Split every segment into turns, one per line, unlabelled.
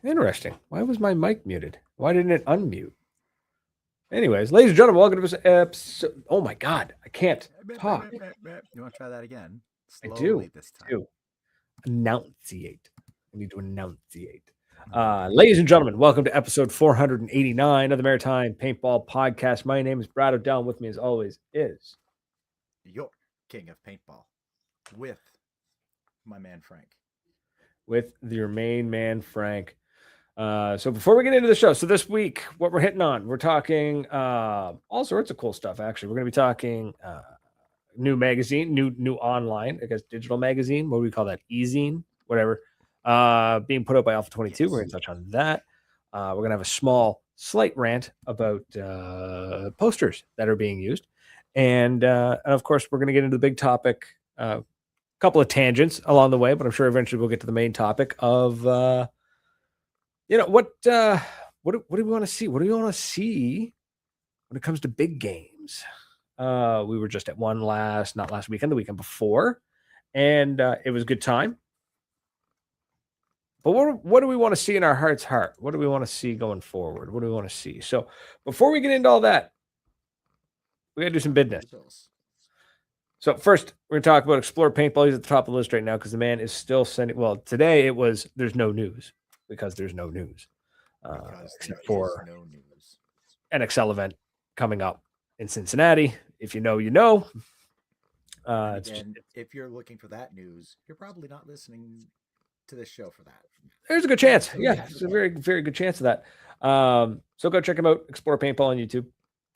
Interesting. Why was my mic muted? Why didn't it unmute? Anyways, ladies and gentlemen, welcome to this episode. Oh my God, I can't talk.
You want to try that again?
I do.
Slowly this
I
time.
do. Enunciate. I need to enunciate.
Okay.
Ladies and gentlemen, welcome to episode 489 of the Maritime Paintball Podcast. My name is Brad O'Dell. With me, as always, is
Your king of paintball with my man Frank.
with your main man, Frank. So before we get into the show, so this week, what we're hitting on, we're talking all sorts of cool stuff. Actually, we're going to be talking new magazine, new online, I guess digital magazine. What do we call that? E-zine, whatever. Being put out by Alpha 22. We're going to touch on that. We're going to have a slight rant about posters that are being used, and of course, we're going to get into the big topic. A couple of tangents along the way, but I'm sure eventually we'll get to the main topic of what do we want to see? What do we want to see when it comes to big games? We were just at one not last weekend, the weekend before, and it was a good time. But what do we want to see in our heart's heart? What do we want to see going forward? What do we want to see? So before we get into all that, we got to do some business. So first, we're going to talk about Explore Paintball. He's at the top of the list right now because the man is still sending. Well, today it was there's no news because there's no news, except for
no news.
NXL event coming up in Cincinnati. If you know, you know.
And if you're looking for that news, you're probably not listening to this show for that.
There's a good chance. Yeah, there's a very, very good chance of that. So go check him out. Explore Paintball on YouTube.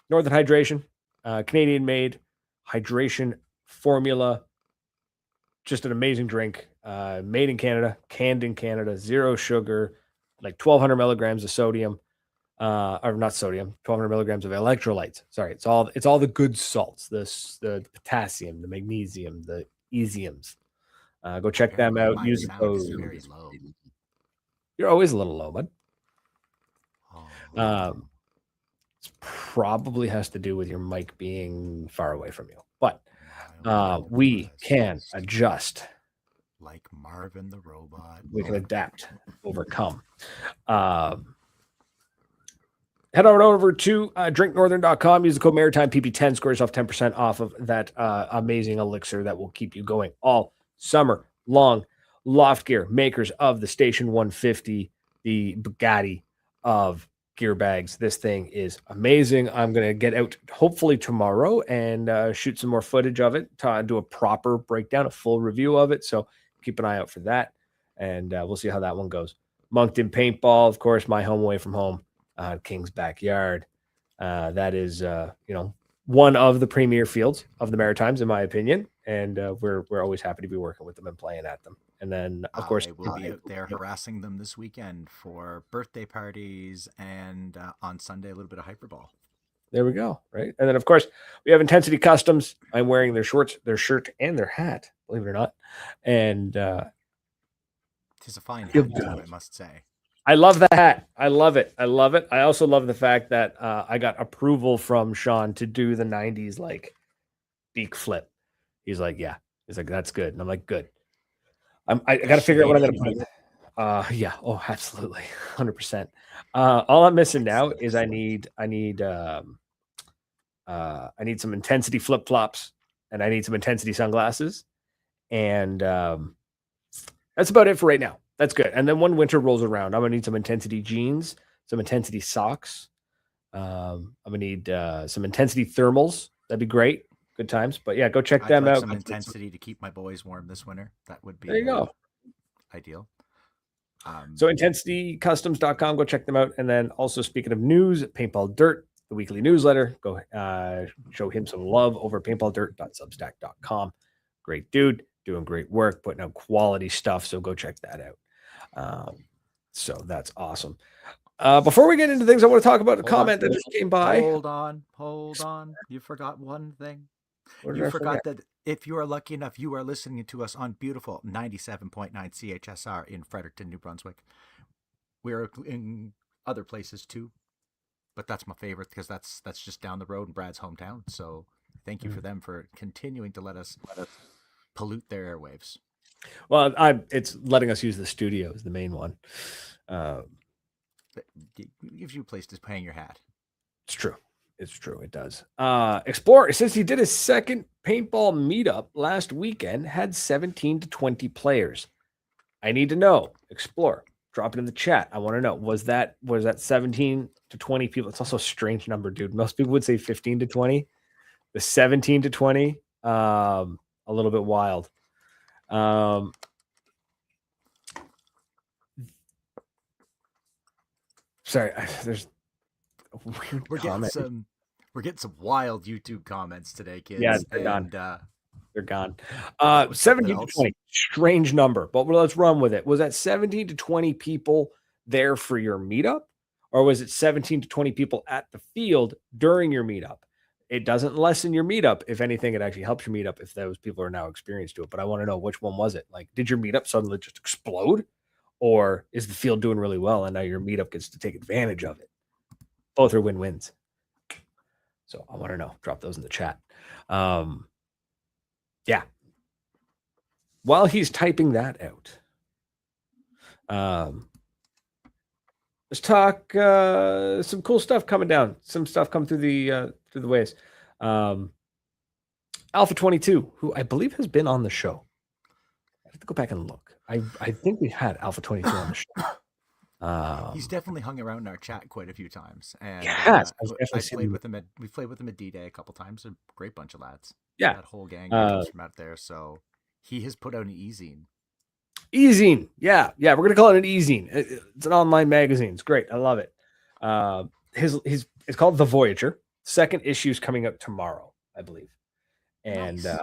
Northern Hydration, Canadian-made hydration formula. Just an amazing drink. Made in Canada, canned in Canada, zero sugar, like 1,200 milligrams of sodium. Or not sodium, 1,200 milligrams of electrolytes. Sorry, it's all the good salts, the potassium, the magnesium, the easiums. Go check them out. Use the code.
Very low.
You're always a little low, bud.
Oh.
It probably has to do with your mic being far away from you, but we can adjust.
Like Marvin the robot.
We can adapt, overcome. Head on over to drinknorthern.com. Use the code Maritime PP10. Score yourself 10% off of that amazing elixir that will keep you going all summer long. Loft Gear, makers of the Station 150, the Bugatti of gear bags. This thing is amazing. I'm going to get out hopefully tomorrow and shoot some more footage of it, to do a proper breakdown, a full review of it. So keep an eye out for that, and we'll see how that one goes. Moncton Paintball, of course, my home away from home. King's backyard. That is, one of the premier fields of the Maritimes, in my opinion, and we're always happy to be working with them and playing at them. And then, of course,
I will be out there harassing them this weekend for birthday parties and on Sunday a little bit of hyperball.
There we go, right? And then, of course, we have Ntensity Customs. I'm wearing their shorts, their shirt, and their hat, believe it or not. And
it's a fine hat, I must say.
I love that hat. I love it. I love it. I also love the fact that I got approval from Sean to do the 90s like beak flip. He's like, yeah. He's like, that's good. And I'm like, good. I got to figure out what I'm going to put. Yeah. Oh, absolutely. 100%. All I'm missing now is I need some intensity flip flops, and I need some intensity sunglasses, and that's about it for right now. That's good. And then when winter rolls around, I'm gonna need some intensity jeans, some intensity socks. I'm gonna need some intensity thermals. That'd be great. Good times. But yeah, go check them out.
Some intensity to keep my boys warm this winter. That would be
there you go.
Ideal.
So intensitycustoms.com, go check them out. And then also, speaking of news, Paintball Dirt, the weekly newsletter, go show him some love over paintballdirt.substack.com. Great dude, doing great work, putting out quality stuff. So go check that out. So that's awesome. Before we get into things, I want to talk about a comment that just came by.
Hold on. You forgot one thing. You forgot that if you are lucky enough, you are listening to us on beautiful 97.9 CHSR in Fredericton, New Brunswick. We're in other places too, but that's my favorite because that's just down the road in Brad's hometown. So thank you for them for continuing to let us pollute their airwaves.
Well, it's letting us use the studio is the main one. Uh,
It gives you a place to hang your hat.
it's true. It's true. It does. Explorer, since he did his second paintball meetup last weekend, had 17 to 20 players. I need to know. Explore. Drop it in the chat. I want to know. Was that 17 to 20 people? It's also a strange number, dude. Most people would say 15 to 20. The 17 to 20, a little bit wild. Sorry, there's a weird comment.
We're getting some wild YouTube comments today, kids.
Yeah, they're gone. They're gone. 17 to 20, strange number, but let's run with it. Was that 17 to 20 people there for your meetup, or was it 17 to 20 people at the field during your meetup? It doesn't lessen your meetup. If anything, it actually helps your meetup if those people are now experienced to it. But I want to know, which one was it? Like, did your meetup suddenly just explode? Or is the field doing really well and now your meetup gets to take advantage of it? Both are win-wins. So I want to know. Drop those in the chat. Yeah. While he's typing that out, let's talk some cool stuff coming down. Some stuff coming through the ways. Alpha 22, who I believe has been on the show. I have to go back and look. I think we had Alpha 22 on the show.
He's definitely hung around in our chat quite a few times, and
yes,
I played with him at we played with him at D-Day a couple times. A great bunch of lads.
Yeah,
that whole gang comes from out there. So he has put out an e-zine.
E-zine, yeah. We're gonna call it an e-zine. It's an online magazine. It's great. I love it. It's called The Voyager. Second issue is coming up tomorrow, I believe, and nice.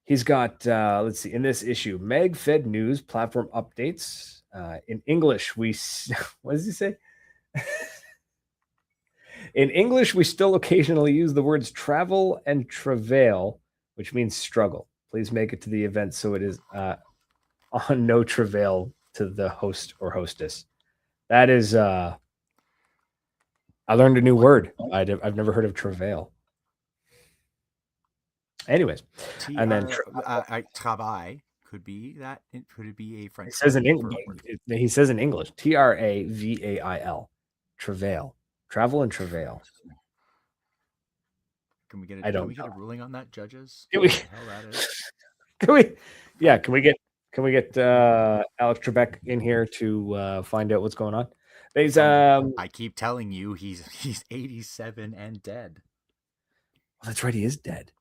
He's got let's see, in this issue, MagFed news, platform updates. In English, what does he say? In English, we still occasionally use the words travel and travail, which means struggle. Please make it to the event so it is on no travail to the host or hostess. That is, I learned a new word. I've never heard of travail. Anyways, and then
travail could be that. Could it be a French?
He says in English. He says in English, TRAVAIL, travail, travel and travail.
Can we get a ruling on that, judges?
Can we?
Hell that is.
Can we? Yeah. Can we get Alex Trebek in here to find out what's going on?
I keep telling you, he's 87 and dead.
Oh, that's right. He is dead.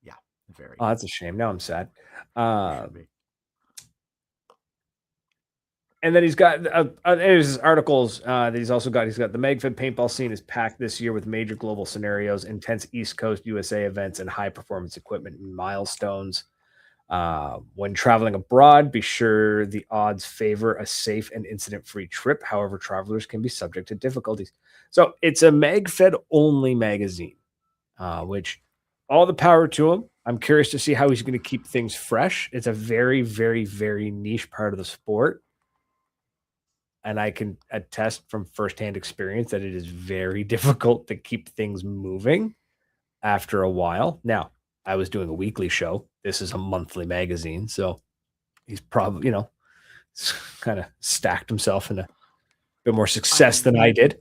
Yeah. Very.
Oh, that's a shame. Now I'm sad. And then he's got his articles that he's also got. He's got the MagFed paintball scene is packed this year with major global scenarios, intense East Coast USA events, and high performance equipment and milestones. When traveling abroad, be sure the odds favor a safe and incident-free trip. However, travelers can be subject to difficulties. So it's a MagFed only magazine, which all the power to him. I'm curious to see how he's going to keep things fresh. It's a very, very, very niche part of the sport. And I can attest from firsthand experience that it is very difficult to keep things moving after a while. Now, I was doing a weekly show. This is a monthly magazine. So he's probably, kind of stacked himself in a bit more success than I did.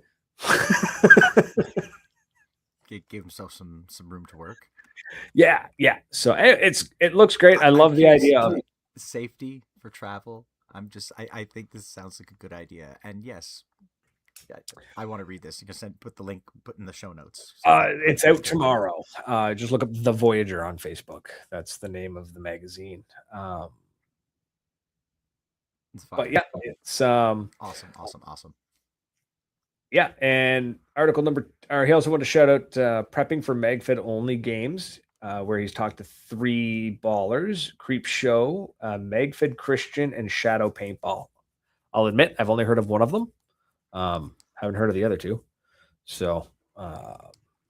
Gave himself some room to work.
Yeah. So it looks great. I love the idea of
safety for travel. I think this sounds like a good idea. And yes, I want to read this. You can put the link in the show notes.
It's out tomorrow. Just look up The Voyager on Facebook. That's the name of the magazine. But yeah, it's
awesome.
Yeah, and article number. He also wanted to shout out prepping for MagFed only games, where he's talked to 3 ballers: Creep Show, MagFed Christian, and Shadow Paintball. I'll admit I've only heard of one of them. Haven't heard of the other 2. So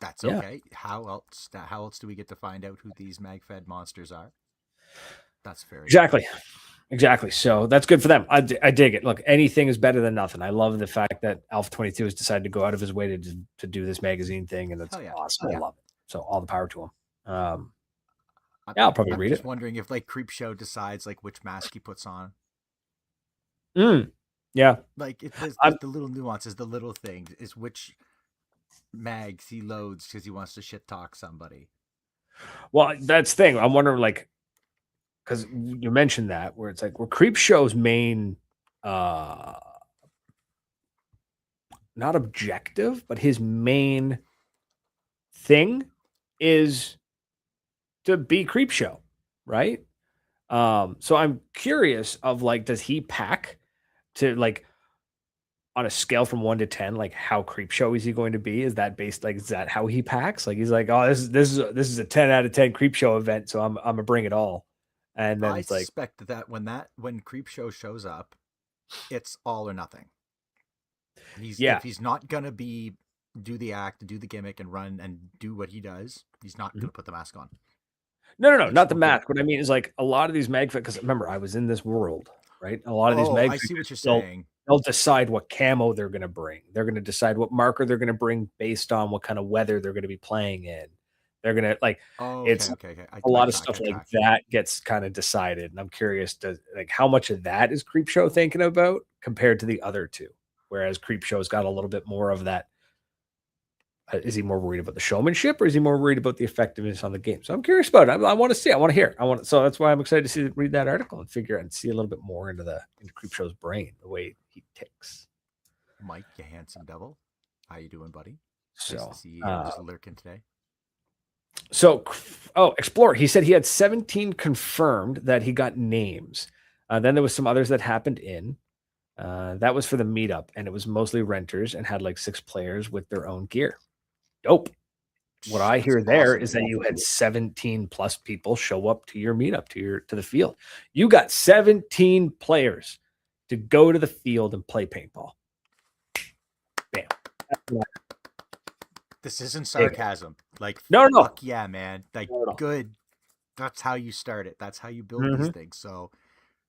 that's okay. How else do we get to find out who these MagFed monsters are? That's fair.
Exactly. So that's good for them. I dig it. Look, anything is better than nothing. I love the fact that Alpha 22 has decided to go out of his way to do this magazine thing, and that's awesome. I love it. So all the power to him. I'll probably read it.
I'm just wondering if Creep Show decides which mask he puts on.
Yeah.
Like there's
I'm
the little nuances, the little things, is which mags he loads because he wants to shit talk somebody.
well, that's the thing. I'm wondering, like, because you mentioned that where it's like, well, Creep Show's main uh not objective, but his main thing is to be Creep Show, right? So I'm curious of, like, does he pack to, like, on a scale from 1 to 10, like, how Creep Show is he going to be? Is that based, like, is that how he packs? Like, he's like, oh, this is a 10 out of 10 Creep Show event, so I'm gonna bring it all. And then
I
it's like,
suspect when Creep Show shows up, it's all or nothing.
yeah,
If he's not gonna do the act, do the gimmick, and run and do what he does, he's not
mhm.
gonna put the mask on.
No,
Which
not the
will give.
math. What I mean is, like, a lot of these mag because remember, I was in this world, right? A lot of these
Oh,
mag
I see
figures,
what you're
they'll
saying.
they'll decide what camo they're gonna bring. They're gonna decide what marker they're gonna bring based on what kind of weather they're gonna be playing in. They're gonna like
Oh,
it's
okay.
a
I
lot of
track.
stuff
I
like
track.
that gets kind of decided, and I'm curious to like how much of that is Creep Show thinking about compared to the other two. Whereas Creep Show's got a little bit more of that. Is he more worried about the showmanship, or is he more worried about the effectiveness on the game? So I'm curious about it. I want to see. I want to hear. So that's why I'm excited to read that article and figure out and see a little bit more into Creep Show's brain, the way he ticks.
Mike, you handsome devil. How you doing, buddy? Nice to
So,
see you here, just lurking today.
so Explorer. He said he had 17 confirmed that he got names. Then there was some others that happened in. That was for the meetup, and it was mostly renters and had like 6 players with their own gear. Dope. What I
That's
hear there
awesome,
is that
dude.
you had 17 plus people show up to your meetup, to the field. You got 17 players to go to the field and play paintball. Bam.
This isn't sarcasm. Like,
No.
fuck yeah, man. Like,
No.
good. That's how you start it. That's how you build these
Mm-hmm.
things. So,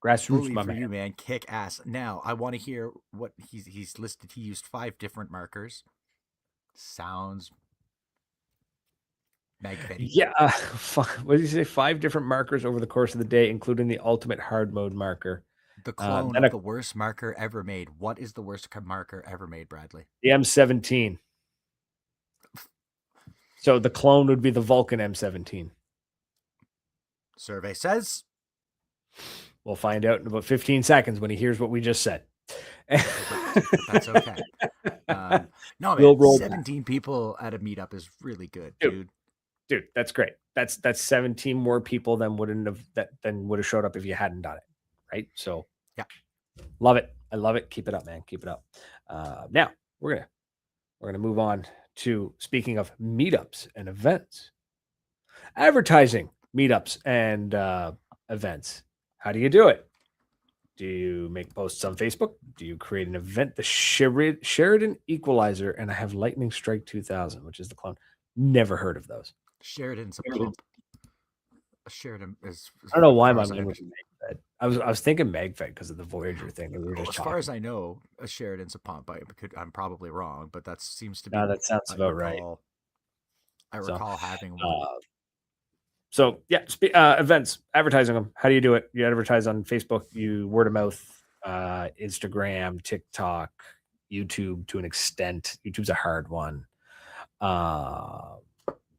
Grassroots,
bully
my
for
man.
you, man. Kick ass. Now, I want to hear what he's listed. He used 5 different markers. Sounds magfetty.
Yeah. What did you say? 5 different markers over the course of the day, including the ultimate hard mode marker.
The clone
Then
of the worst marker ever made. What is the worst marker ever made, Bradley?
the M17. So the clone would be the Vulcan M17.
Survey says.
We'll find out in about 15 seconds when he hears what we just said.
That's okay. No, man,
We'll roll
17 people at a meetup is really good,
dude.
dude.
That's great. That's 17 more people than would have showed up if you hadn't done it, right? So
yeah,
love it. I love it. Keep it up, man. Keep it up. Now we're gonna move on to speaking of meetups and events, advertising meetups and events. How do you do it? Do you make posts on Facebook? Do you create an event? The Sheridan Equalizer, and I have Lightning Strike 2000, which is the clone. Never heard of those.
Sheridan's a pump. Sheridan is.
I don't know why my mind was MagFed. I was thinking MagFed because of the Voyager thing that we were just
as
talking.
far as I know, a Sheridan's a pump. I'm probably wrong, but that seems to be.
No, that sounds about right.
I recall having one.
So yeah, events, advertising them. How do you do it? You advertise on Facebook, you word of mouth, Instagram, TikTok, YouTube to an extent. YouTube's a hard one.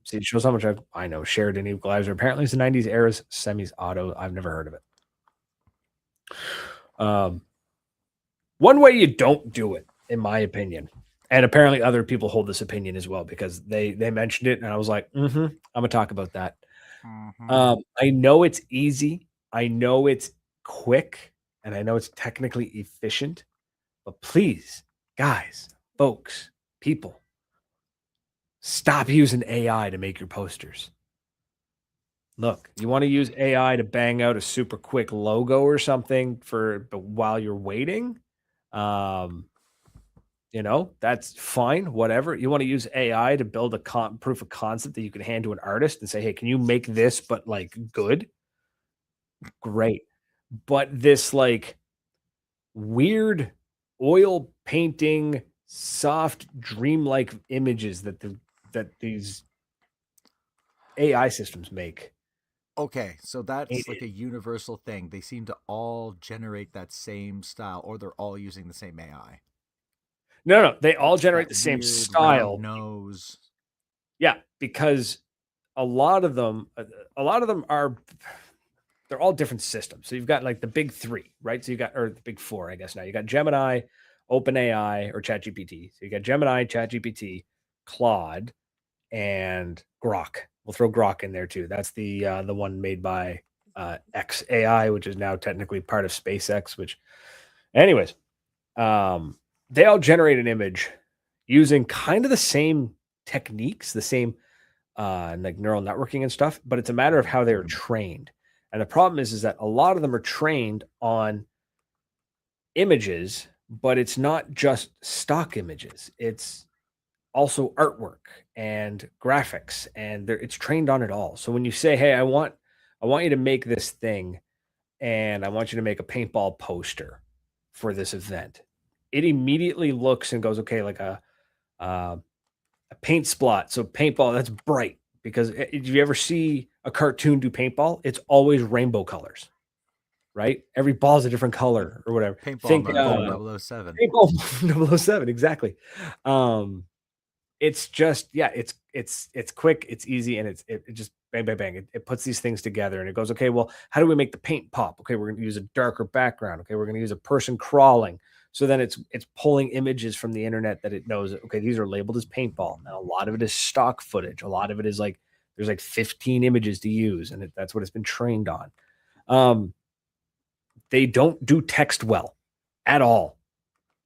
See, it shows how much I know. Sheridan Equalizer. Apparently, it's the 90s era's semis auto. I've never heard of it. One way you don't do it, in my opinion, and apparently other people hold this opinion as well because they mentioned it, and I was like, I'm gonna talk about that.
Mm-hmm.
I know it's easy. I know it's quick, and I know it's technically efficient. But please, guys, folks, people, stop using AI to make your posters. Look, you want to use AI to bang out a super quick logo or something but while you're waiting, that's fine, whatever. You want to use AI to build a proof of concept that you can hand to an artist and say, hey, can you make this, but like good? Great. But this like weird oil painting, soft, dreamlike images that these AI systems make
Okay, so that's like
Hated.
a universal thing. They seem to all generate that same style, or they're all using the same AI.
No, they all generate
That
the same
weird round
style.
nose.
Yeah, because a lot of them, are they're all different systems. So you've got like the big three, right? So you got, or the big four, I guess now. You got Gemini, OpenAI, or ChatGPT. So you got Gemini, ChatGPT, Claude, and Grok. We'll throw Grok in there too. That's the one made by XAI, which is now technically part of SpaceX. Which, anyways, they all generate an image using kind of the same techniques, the same like neural networking and stuff, but it's a matter of
Mhm.
how they are trained. And the problem is that a lot of them are trained on images, but it's not just stock images. It's also artwork and graphics, and it's trained on it all. So when you say, "Hey, I want you to make this thing, and I want you to make a paintball poster for this event," it immediately looks and goes, "Okay, like uh, a paint splot." So paintball, that's bright because if you ever see a cartoon do paintball, it's always rainbow colors, right? Every ball's a different color or whatever.
Paintball
Think
mode from 007.
paintball 007, exactly. Um, it's just, yeah, it's quick, it's easy, and it just bang bang bang. It puts these things together and it goes, okay, well, how do we make the paint pop? Okay, we're going to use a darker background. Okay, we're going to use a person crawling. So then it's pulling images from the internet that it knows. Okay, these are labeled as paintball, and a lot of it is stock footage. A lot of it is like there's like 15 images to use, and that's what it's been trained on. Um, they don't do text well at all.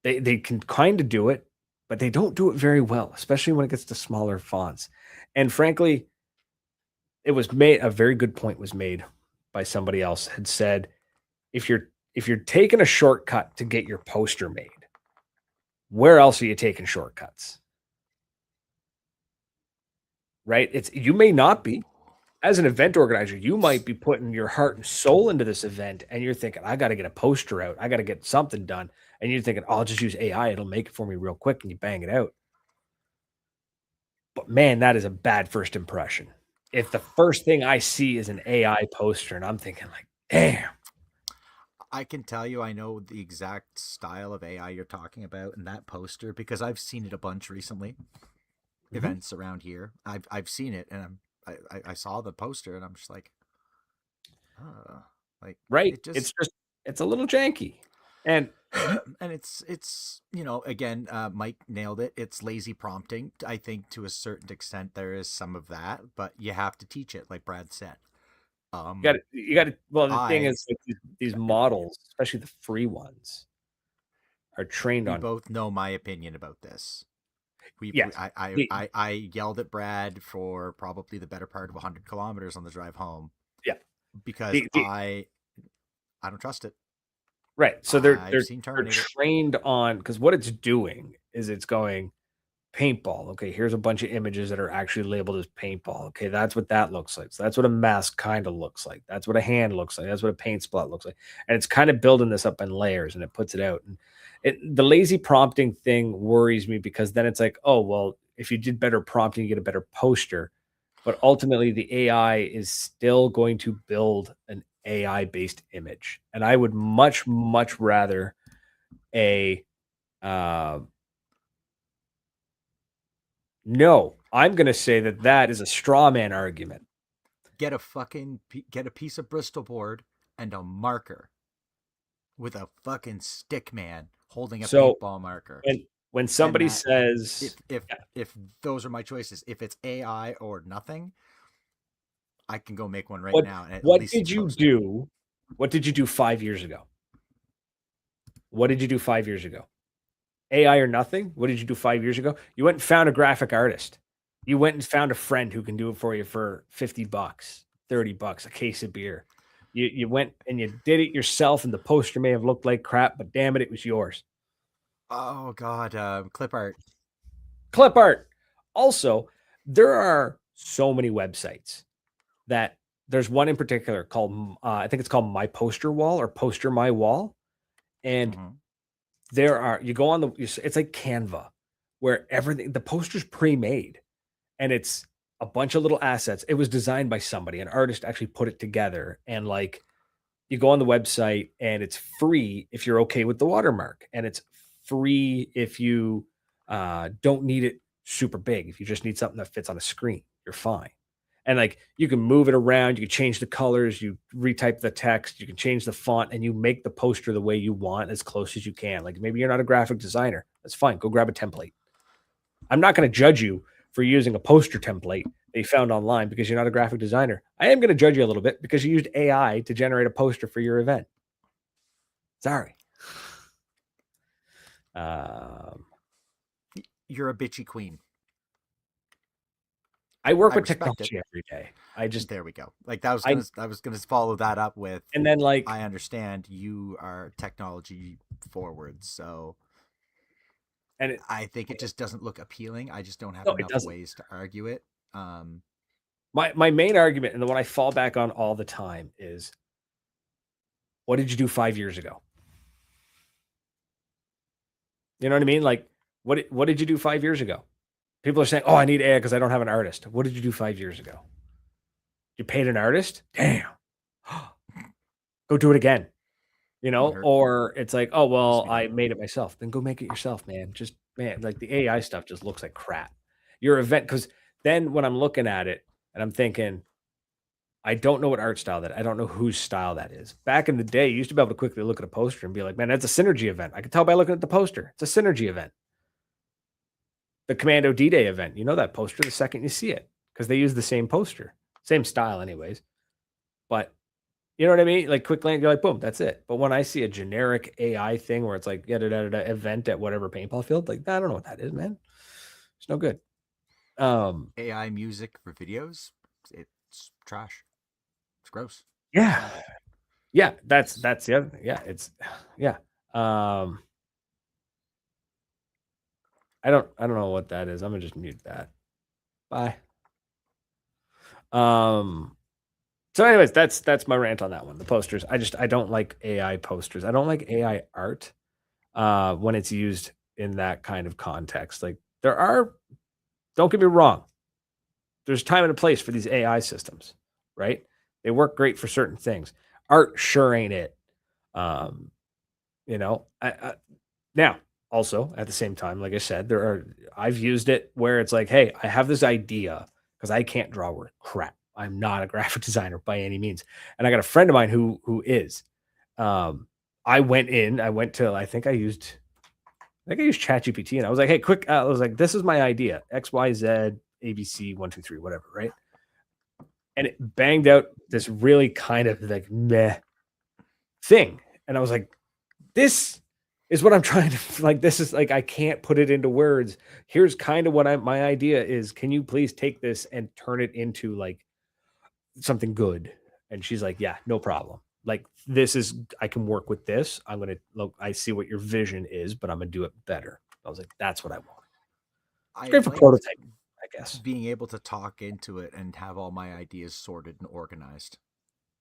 They can kind of do it, but they don't do it very well, especially when it gets to smaller fonts. And frankly, it was made a very good point was made by somebody else had said, if you're taking a shortcut to get your poster made, where else are you taking shortcuts? Right? It's you may not be. As an event organizer, you might be putting your heart and soul into this event, and you're thinking, I got to get a poster out. I got to get something done. And you're thinking, oh, I'll just use AI. It'll make it for me real quick. And you bang it out. But man, that is a bad first impression. If the first thing I see is an AI poster and I'm thinking like, damn.
I can tell you I know the exact style of AI you're talking about in that poster because I've seen it a bunch recently.
Mhm.
Events around here. I've seen it and I saw the poster and I'm just like, like
Right.
it just
It's a little janky. And
and it's again, Mike nailed it. It's lazy prompting. I think to a certain extent there is some of that, but you have to teach it, like Brad said.
you got to well, the thing
I
is like these models, especially the free ones, are trained
We
on
both know my opinion about this.
yes. The,
I yelled at Brad for probably the better part of 100 kilometers on the drive home
yeah.
because
The
I don't trust it.
right. So they're
I've
they're
seen
they're
Terminator.
trained on because what it's doing is it's going paintball. Okay, here's a bunch of images that are actually labeled as paintball. Okay, that's what that looks like. So that's what a mask kind of looks like. That's what a hand looks like. That's what a paint spot looks like. And it's kind of building this up in layers and it puts it out. And the lazy prompting thing worries me because then it's like, oh, well, if you did better prompting, you get a better poster. But ultimately, the AI is still going to build an AI based image. And I would much, much rather a uh, no, I'm going to say that that is a straw man argument.
Get a piece of Bristol board and a marker with a fucking stick man holding a
So
paintball marker.
when
And
somebody
that
says, yeah,
if those are my choices, if it's AI or nothing, I can go make one right
what
now and at
what
least see
did
the
you
poster.
do? What did you do 5 years ago? What did you do 5 years ago? AI or nothing? What did you do 5 years ago? You went and found a graphic artist. You went and found a friend who can do it for you for $50, $30, a case of beer. You went and you did it yourself, and the poster may have looked like crap, but damn it, it was yours.
Oh God, clip art.
Clip art. Also, there are so many websites that there's one in particular called I think it's called My Poster Wall or Poster My Wall, and
Mm-hmm.
there are you go on it's like Canva, where everything the poster's pre-made, and a bunch of little assets. It was designed by somebody, an artist actually put it together. And like you go on the website and it's free if you're okay with the watermark. And it's free if you don't need it super big. If you just need something that fits on a screen, you're fine. And like you can move it around, you can change the colors, you retype the text, you can change the font, and you make the poster the way you want as close as you can. Like maybe you're not a graphic designer. That's fine. Go grab a template. I'm not going to judge you for using a poster template they found online because you're not a graphic designer. I am going to judge you a little bit because you used AI to generate a poster for your event. Sorry.
You're a bitchy queen.
I work with technology every day.
There we go. Like that was I was gonna follow that up with,
and then like
I understand you are technology forward, so
and
I think it just doesn't look appealing. I just don't have enough ways to argue it.
My main argument, and the one I fall back on all the time, is what did you do 5 years ago? You know what I mean? Like what did you do 5 years ago? People are saying, "Oh, I need AI because I don't have an artist." What did you do 5 years ago? You paid an artist? Damn. Go do it again. You know, or it's like, "Oh, well, I made it myself." Then go make it yourself, man. Just man, like the AI stuff just looks like crap. Your event, because then when I'm looking at it and I'm thinking, I don't know what art style I don't know whose style that is. Back in the day, you used to be able to quickly look at a poster and be like, man, that's a synergy event. I could tell by looking at the poster. It's a synergy event. The Commando D-Day event, you know that poster the second you see it because they use the same poster, same style anyways. But you know what I mean? Like quick glance, you're like, boom, that's it. But when I see a generic AI thing where it's like, event at whatever paintball field, like, I don't know what that is, man. It's no good.
AI music for videos, it's trash. It's gross.
Yeah. Yeah, that's the other thing. Yeah, it's yeah. I don't know what that is. I'm gonna just mute that. Bye. So anyways, that's my rant on that one. The posters. I don't like AI posters. I don't like AI art when it's used in that kind of context. Like don't get me wrong. There's time and a place for these AI systems, right? They work great for certain things. Art sure ain't it. You know, now also at the same time, like I said, I've used it where it's like, hey, I have this idea because I can't draw worth crap. I'm not a graphic designer by any means, and I got a friend of mine who is. I went to I think I used ChatGPT, and I was like, hey, quick, I was like, this is my idea, XYZ ABC 1 2 3 whatever, right? And it banged out this really kind of like meh thing, and I was like, this is what I'm trying to like. This is like I can't put it into words. Here's kind of what my idea is. Can you please take this and turn it into like something good? And she's like, yeah, no problem. Like this is I can work with this. I'm gonna look. I see what your vision is, but I'm gonna do it better. I was like, that's what I want. It's great for prototyping, I guess.
Being able to talk into it and have all my ideas sorted and organized.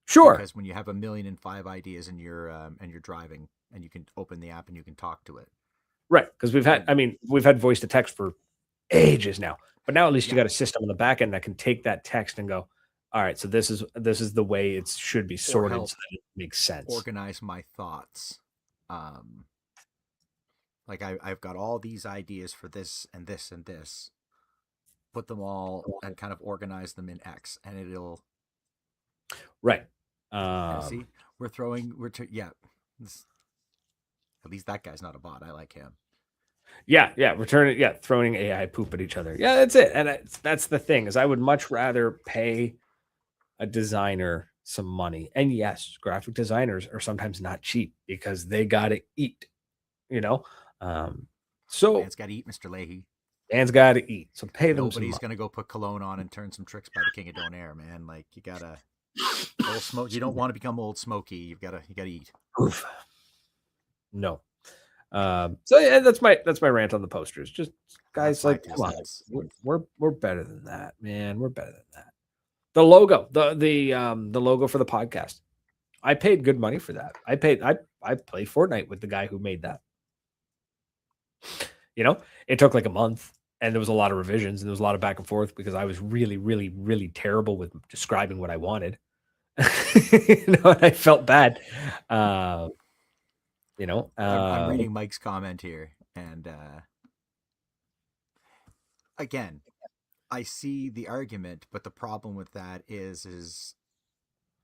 Sure.
Because when you have 1,000,005 ideas and you're driving and you can open the app and you can talk to it.
Right. Because we've had voice to text for ages now. But now at least you got a system on the back end that can take that text and go, all right, so this is the way it should be sorted so that it makes sense.
Organize my thoughts. Like I've got all these ideas for this and this and this. Put them all and kind of organize them in X, and it'll.
Right.
See, at least that guy's not a bot. I like him.
Yeah, throwing AI poop at each other. Yeah, that's it. And that's the thing is I would much rather pay a designer some money. And yes, graphic designers are sometimes not cheap because they got to eat, you know? So
man's got to eat, Mr. Leahy.
Man's got to eat. So pay them
Nobody's going to go put cologne on and turn some tricks by the King of Donair, man. Like you got to old smoke. You don't want to become old Smoky. You got to eat.
Oof. No. So yeah, that's my rant on the posters. Just guys, like, come on, we're better than that, man. We're better than that. The logo, the logo for the podcast. I paid good money for that. I played Fortnite with the guy who made that. You know, it took like a month. and there was a lot of revisions and there was a lot of back and forth because I was really, really, really terrible with describing what I wanted. And I felt bad.
I'm reading Mike's comment here, and again, I see the argument, but the problem with that is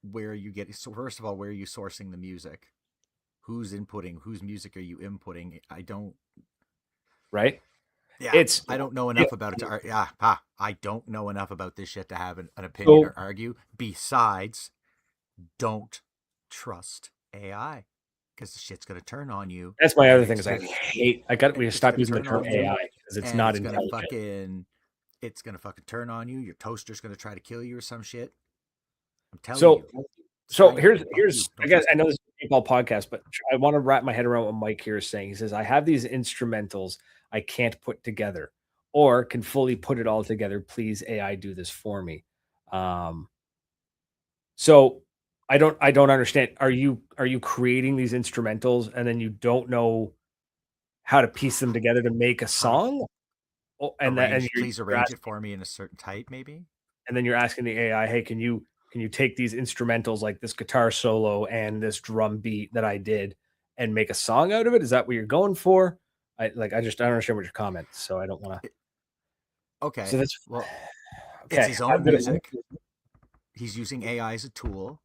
where you get. So first of all, where are you sourcing the music? Who's inputting? Whose music are you inputting? I don't.
Right.
Yeah, I don't know enough about it to. I don't know enough about this shit to have an opinion or argue. Besides, don't trust AI because the shit's gonna turn on you.
That's my other thing is we stop using the term AI because it's not intelligent.
It's gonna fucking turn on you. Your toaster's gonna try to kill you or some shit. I'm telling you.
So here's I guess I know this is a Paintball podcast, but I want to wrap my head around what Mike here is saying. He says, I have these instrumentals I can't put together or can fully put it all together. Please AI do this for me. So I don't understand. Are you creating these instrumentals and then you don't know how to piece them together to make a song?
Please arrange it for me in a certain type, maybe.
And then you're asking the AI, hey, can you take these instrumentals like this guitar solo and this drum beat that I did and make a song out of it? Is that what you're going for? I don't understand what your comments, so I don't want to.
Okay.
So that's
it's his own music. He's using AI as a tool.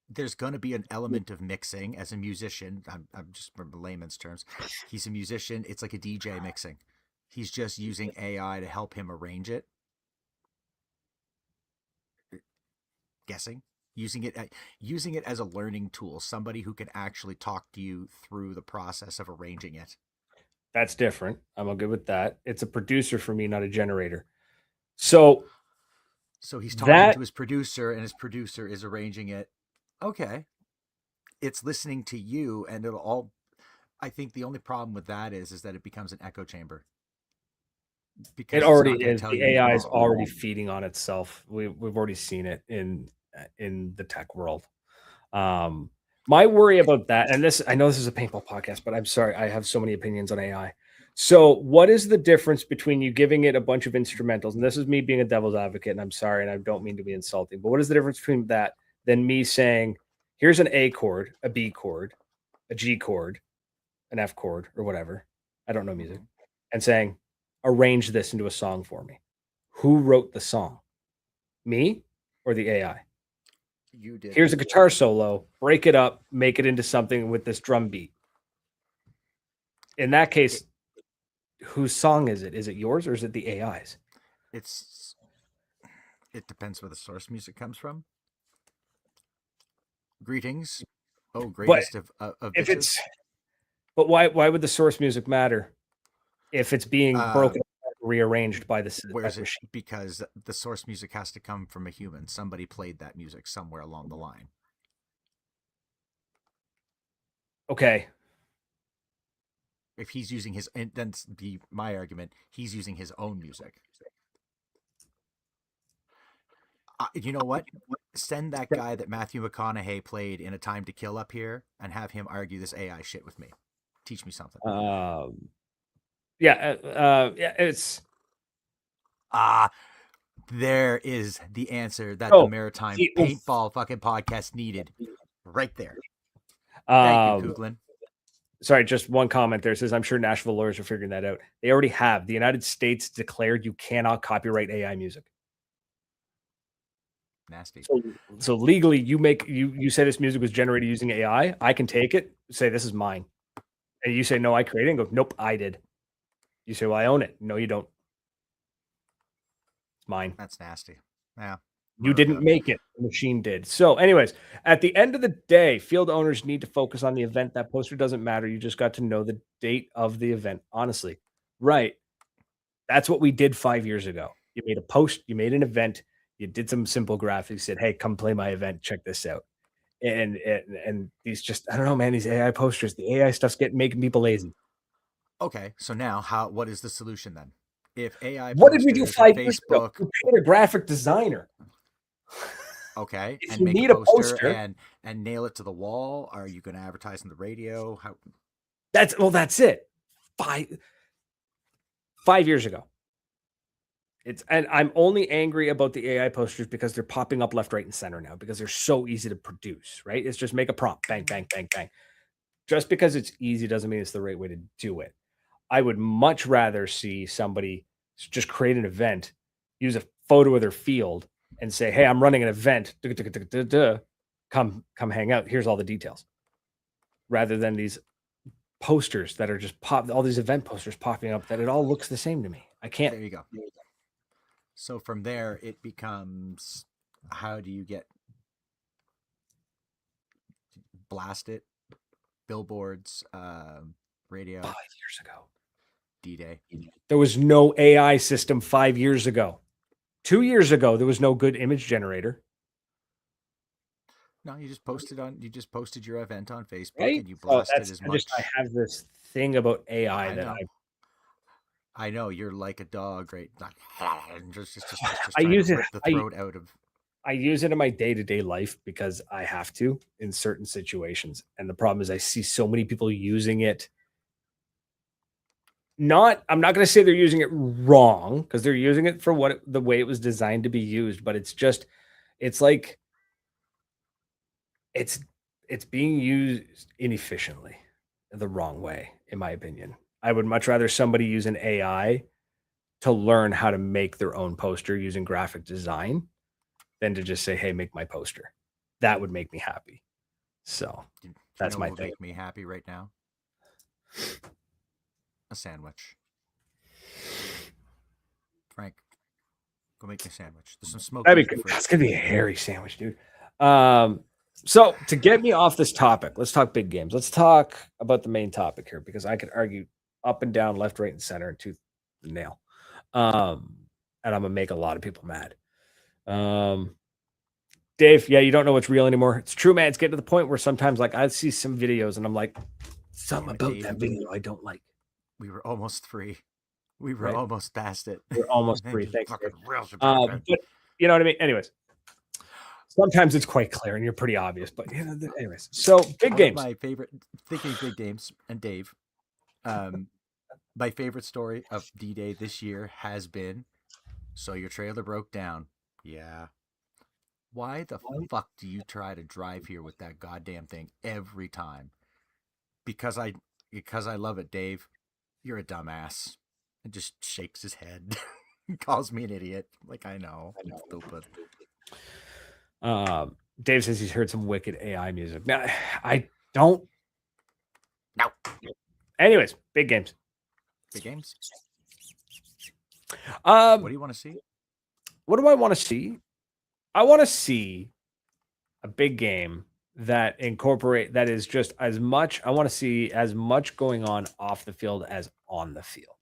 There's going to be an element of mixing as a musician. I'm just from layman's terms. He's a musician. It's like a DJ mixing. He's just using AI to help him arrange it. Guessing. Using it as a learning tool. Somebody who can actually talk to you through the process of arranging it.
That's different. I'm good with that. It's a producer for me, not a generator. So
he's talking to his producer, and his producer is arranging it. Okay. It's listening to you, and it'll all. I think the only problem with that is that it becomes an echo chamber.
Because it already is. The AI is already feeding on itself. We've already seen it in the tech world. My worry about that, and I know this is a Paintball podcast, but I'm sorry, I have so many opinions on AI. So what is the difference between you giving it a bunch of instrumentals, and this is me being a devil's advocate, and I'm sorry, and I don't mean to be insulting, but what is the difference between that than me saying, here's an A chord, a B chord, a G chord, an F chord, or whatever. I don't know music. And saying, arrange this into a song for me. Who wrote the song? Me or the AI?
You did.
Here's a guitar solo. Break it up. Make it into something with this drum beat. In that case, whose song is it? Is it yours or is it the AI's?
It depends where the source music comes from. Greetings. Oh, greatest of
if it's. But why would the source music matter if it's being broken, rearranged by the machine?
Because the source music has to come from a human. Somebody played that music somewhere along the line.
Okay.
If he's using his, and then be my argument, he's using his own music. You know what? Send that guy that Matthew McConaughey played in A Time to Kill up here and have him argue this AI shit with me. Teach me something.
It's
there is the answer that the Maritime Paintball fucking podcast needed, right there. Thank you, Kuglin.
Sorry, just one comment there. It says, I'm sure Nashville lawyers are figuring that out. They already have. The United States declared you cannot copyright AI music.
Nasty.
So legally, you say this music was generated using AI. I can take it, say this is mine, and you say no, I created it. And go, nope, I did. You say, well, I own it. No, you don't. It's mine.
That's nasty. Yeah.
You didn't make it. The machine did. So, anyways, at the end of the day, field owners need to focus on the event. That poster doesn't matter. You just got to know the date of the event. Honestly, right? That's what we did 5 years ago. You made a post. You made an event. You did some simple graphics, said, hey, come play my event. Check this out. And these just, I don't know, man, these AI posters, the AI stuff's making people lazy.
Okay. So now what is the solution then? If AI
what did we do 5 years ago? We paid a graphic designer.
Okay.
If
and
you
make
need
a poster,
and
nail it to the wall. Are you going to advertise on the radio?
That's it. 5 years ago. And I'm only angry about the AI posters because they're popping up left, right, and center now because they're so easy to produce, right? It's just make a prompt, bang, bang, bang, bang. Just because it's easy doesn't mean it's the right way to do it. I would much rather see somebody just create an event, use a photo of their field, and say, "Hey, I'm running an event. Come hang out. Here's all the details." Rather than these posters that are just all these event posters popping up that it all looks the same to me. I can't.
There you go. So from there, it becomes, how do you get blast it? Billboards, radio.
5 years ago.
D-Day.
There was no AI system 5 years ago. 2 years ago, there was no good image generator.
No, you just posted your event on Facebook,
right?
and you blasted as much.
I have this thing about AI that
I know you're like a dog, right? Just
I use it.
Rip the throat out of.
I use it in my day-to-day life because I have to in certain situations. And the problem is I see so many people using it. I'm not going to say they're using it wrong because they're using it for the way it was designed to be used, but it's like it's being used inefficiently, the wrong way, in my opinion. I would much rather somebody use an AI to learn how to make their own poster using graphic design than to just say, "Hey, make my poster." That would make me happy. So that's my thing.
Make me happy right now. A sandwich. Frank, go make me a sandwich. There's some smoke.
That's gonna be a hairy sandwich, dude. So to get me off this topic, let's talk big games. Let's talk about the main topic here because I could argue up and down, left, right, and center, and tooth and nail. And I'm gonna make a lot of people mad. Dave, yeah, you don't know what's real anymore. It's true, man. It's getting to the point where sometimes, like, I see some videos and I'm like, something about that video I don't like.
We were almost free. We were almost past it.
We're almost free. Thanks. But you know what I mean? Anyways, sometimes it's quite clear and you're pretty obvious. But anyways, so big games.
My favorite, thinking big games, and Dave, my favorite story of D-Day this year has been, so your trailer broke down. Yeah. Why the fuck do you try to drive here with that goddamn thing every time? Because I love it, Dave. You're a dumbass. And just shakes his head. Calls me an idiot. Like, I know. Stupid.
Dave says he's heard some wicked AI music. Now, I don't.
No.
Anyways, big games.
Big games?
What
do you want to see?
What do I want to see? I want to see a big game that is just as much. I want to see as much going on off the field as on the field.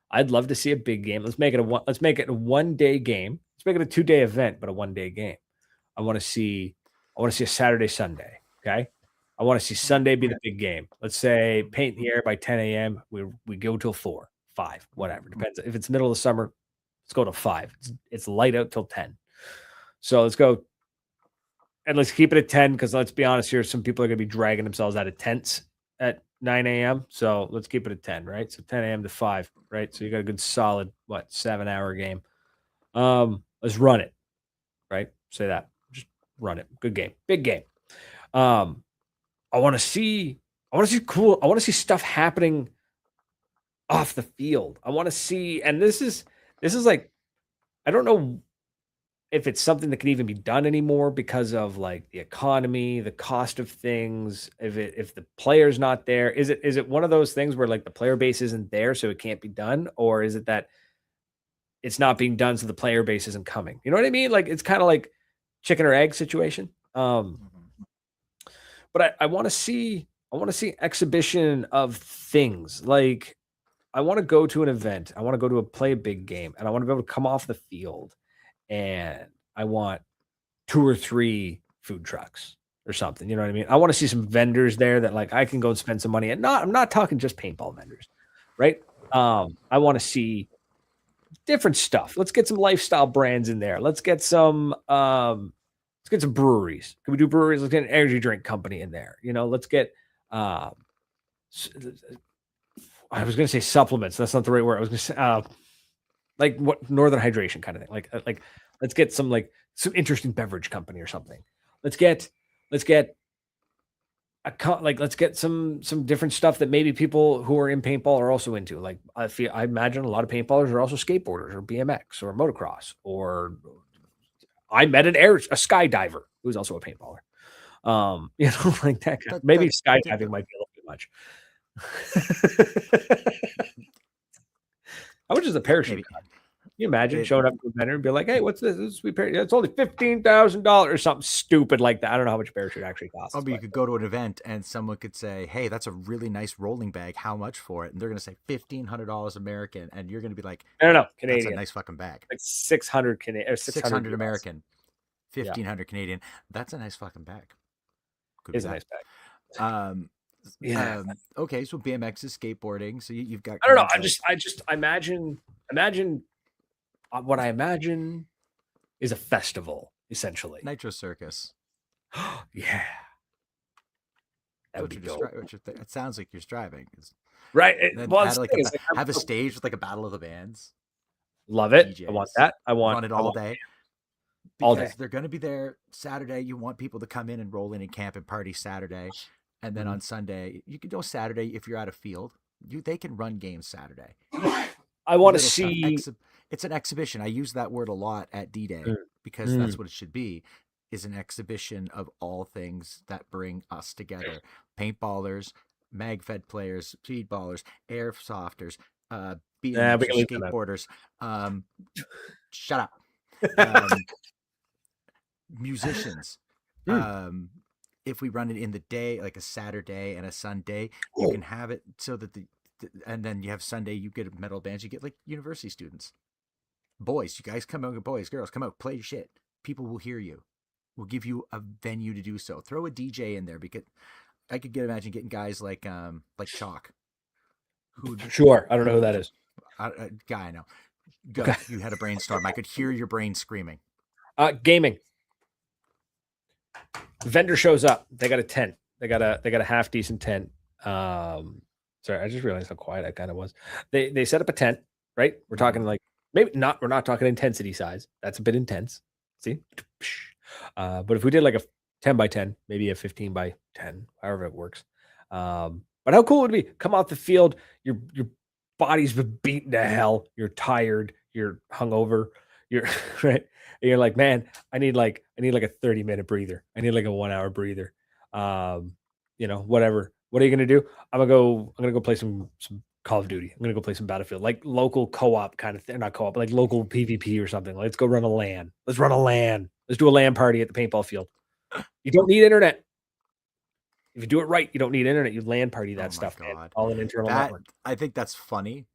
I'd love to see a big game. Let's make it a 1-day game. Let's make it a 2-day event, but a 1-day game. I want to see a Saturday, Sunday. Okay. I want to see Sunday be the big game. Let's say paint in the air by 10 a.m. We go till 4, 5, whatever. Depends. If it's middle of the summer, let's go to 5. It's light out till 10. So let's go. And let's keep it at 10 because let's be honest here, some people are going to be dragging themselves out of tents at 9 a.m. So let's keep it at 10, right? So 10 a.m. to 5, right? So you got a good solid, 7-hour game. Let's run it, right? Say that. Just run it. Good game. Big game. I want to see stuff happening off the field. I want to see, and this is like, I don't know if it's something that can even be done anymore because of like the economy, the cost of things. If the player's not there, is it one of those things where like the player base isn't there, so it can't be done, or is it that it's not being done, so the player base isn't coming? You know what I mean? Like it's kind of like chicken or egg situation. But I want to see exhibition of things. Like I want to go to an event. I want to go to play a big game, and I want to be able to come off the field. And I want 2 or 3 food trucks or something. You know what I mean? I want to see some vendors there that like I can go and spend some money. And I'm not talking just paintball vendors, right? I want to see different stuff. Let's get some lifestyle brands in there. Let's get some breweries. Can we do breweries? Let's get an energy drink company in there. Let's get I was going to say supplements. That's not the right word. I was going to say like what Northern Hydration kind of thing. Like let's get some interesting beverage company or something. Let's get let's get some different stuff that maybe people who are in paintball are also into. Like I imagine a lot of paintballers are also skateboarders or BMX or motocross, or I met a skydiver who's also a paintballer. Like that kind of, maybe skydiving might be a little bit much. How much is a parachute cost? Can you imagine showing up to a vendor and be like, "Hey, what's this? This is sweet parachute. It's only $15,000 or something stupid like that." I don't know how much a parachute actually costs.
Or you could go to an event and someone could say, "Hey, that's a really nice rolling bag. How much for it?" And they're going to say $1,500 American, and you're going to be like,
"No, Canadian.
That's a nice fucking bag.
Like 600 Canadian,
600 American, 1,500 Canadian. That's a nice fucking bag.
It's a nice bag."
Okay, so BMX is skateboarding. So you've got.
I don't know. I just imagine what I imagine is a festival, essentially.
Nitro Circus.
Yeah. That would be dope.
It sounds like you're striving.
Right.
Have a stage with like a battle of the bands.
Love it. DJs. I want that. I want
run it all day. Because they're going to be there Saturday. You want people to come in and roll in and camp and party Saturday. And then on Sunday, you can go Saturday if you're out of field. They can run games Saturday.
I want to see.
It's an exhibition. I use that word a lot at D-Day because that's what it should be, is an exhibition of all things that bring us together. Paintballers, MagFed players, speedballers, airsofters, skateboarders. Shut up. Musicians. If we run it in the day, like a Saturday and a Sunday, you can have it so that and then you have Sunday, you get metal bands, you get like university students. Boys, you guys come out, boys, girls, come out, play your shit. People will hear you. We'll give you a venue to do so. Throw a DJ in there, because I could imagine getting guys like Chalk.
Sure, I don't know who that is.
A guy I know. Go. You had a brainstorm. I could hear your brain screaming.
Gaming. Vendor shows up. They got a tent. They got a half decent tent. Sorry, I just realized how quiet I kind of was. They set up a tent, right? We're talking like maybe not. We're not talking intensity size. That's a bit intense. See, but if we did like a 10 by 10, maybe a 15 by 10, however it works. But how cool would it be? Come off the field, your body's been beaten to hell. You're tired. You're hungover. You're right. And you're like, man, I need like a 30-minute breather. I need like a 1 hour breather. Whatever. What are you gonna do? I'm gonna go play some Call of Duty. I'm gonna go play some Battlefield, like local co-op kind of thing. Not co-op, but like local PvP or something. Let's go run a LAN. Let's run a LAN. Let's do a LAN party at the paintball field. You don't need internet. If you do it right, you don't need internet. You LAN party that stuff. All an internal network.
I think that's funny.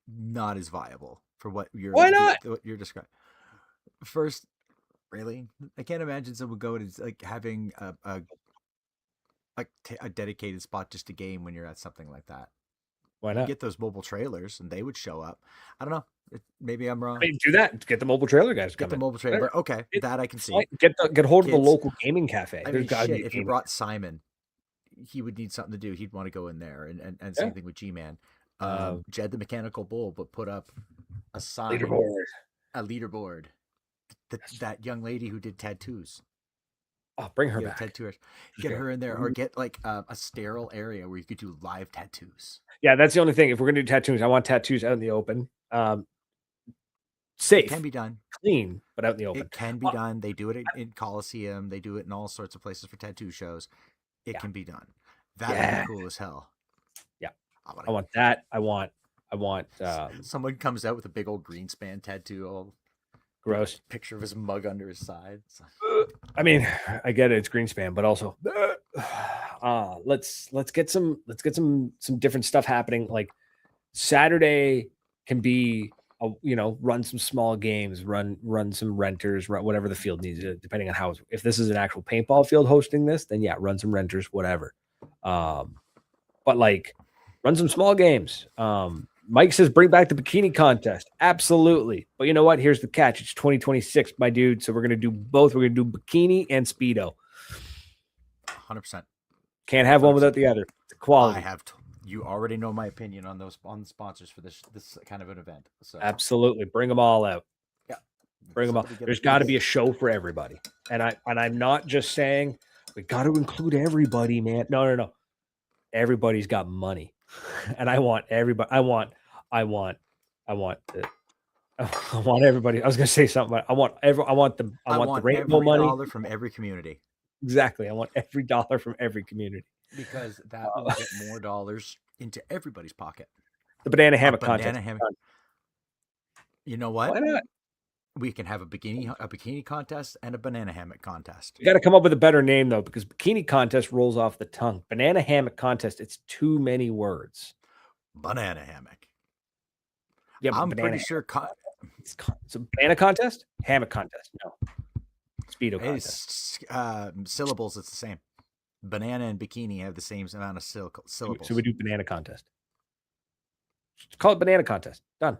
Not as viable for what you're.
Why not?
What you're describing. First, really, I can't imagine someone going to like having a dedicated spot just to game when you're at something like that.
Why not?
You get those mobile trailers and they would show up. I don't know. Maybe I'm wrong.
I mean, do that. Get the mobile trailer guys.
Get the mobile trailer. Okay, that I can see.
Get hold of the local gaming cafe.
I mean, if you brought Simon, he would need something to do. He'd want to go in there, and same thing with G-Man. Jed the Mechanical Bull, but put up a sign, a leaderboard. That young lady who did tattoos.
Oh, bring her back.
Tattooers. Get her in there, or get like a sterile area where you could do live tattoos.
Yeah, that's the only thing. If we're gonna do tattoos, I want tattoos out in the open. Safe.
It can be done.
Clean, but out in the open.
It can be done. They do it in Coliseum. They do it in all sorts of places for tattoo shows. It can be done. That would be cool as hell.
Yeah. I want that. I want
someone comes out with a big old Greenspan tattoo, all
gross
picture of his mug under his side.
I mean, I get it, it's Greenspan, but also let's get some different stuff happening. Like Saturday can be run some small games, run some renters, run whatever the field needs, depending on if this is an actual paintball field hosting this, then yeah, run some renters, whatever. But like run some small games. Mike says bring back the bikini contest. Absolutely. But you know what? Here's the catch. It's 2026, my dude. So we're going to do both. We're going to do bikini and Speedo.
100%.
Can't have one without the other. It's quality.
You already know my opinion on the sponsors for this kind of an event. So
Absolutely, bring them all out.
yeah,
Bring them all. There's got to be a show for everybody, and I'm not just saying we got to include everybody, man. No. Everybody's got money, and I want everybody. I want the. I want everybody. I was gonna say something, but I want the rainbow
every
money.
dollar from every community.
Exactly. I want every dollar from every community
because that will get more dollars into everybody's pocket.
The banana hammock contest.
You know what?
Why not?
We can have a bikini contest and a banana hammock contest.
You got to come up with a better name though, because bikini contest rolls off the tongue. Banana hammock contest, it's too many words.
Banana hammock.
Yeah,
I'm pretty sure.
So banana contest, hammock contest. No, speedo contest.
Syllables, it's the same. Banana and bikini have the same amount of syllables.
So we do banana contest. Just call it banana contest. Done.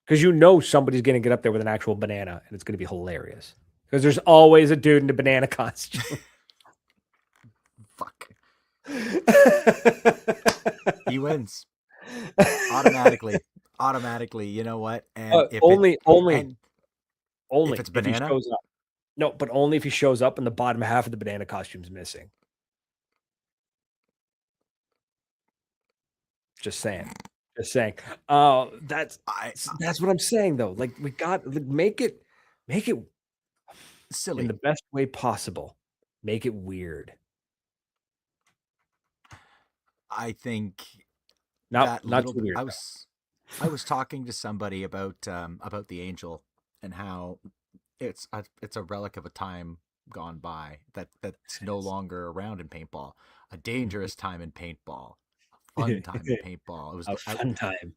Because you know somebody's going to get up there with an actual banana, and it's going to be hilarious. Because there's always a dude in a banana costume.
Fuck. He wins automatically. Automatically, you know what? And
only
if it's banana.
If he shows up. No, but only if he shows up and the bottom half of the banana costume's missing. Just saying. That's what I'm saying though. Like we got make it
silly
in the best way possible. Make it weird.
I think
not too weird.
I was talking to somebody about the angel and how it's a relic of a time gone by that's no longer around in paintball. A dangerous time in paintball. Fun time in paintball. It was
a fun time.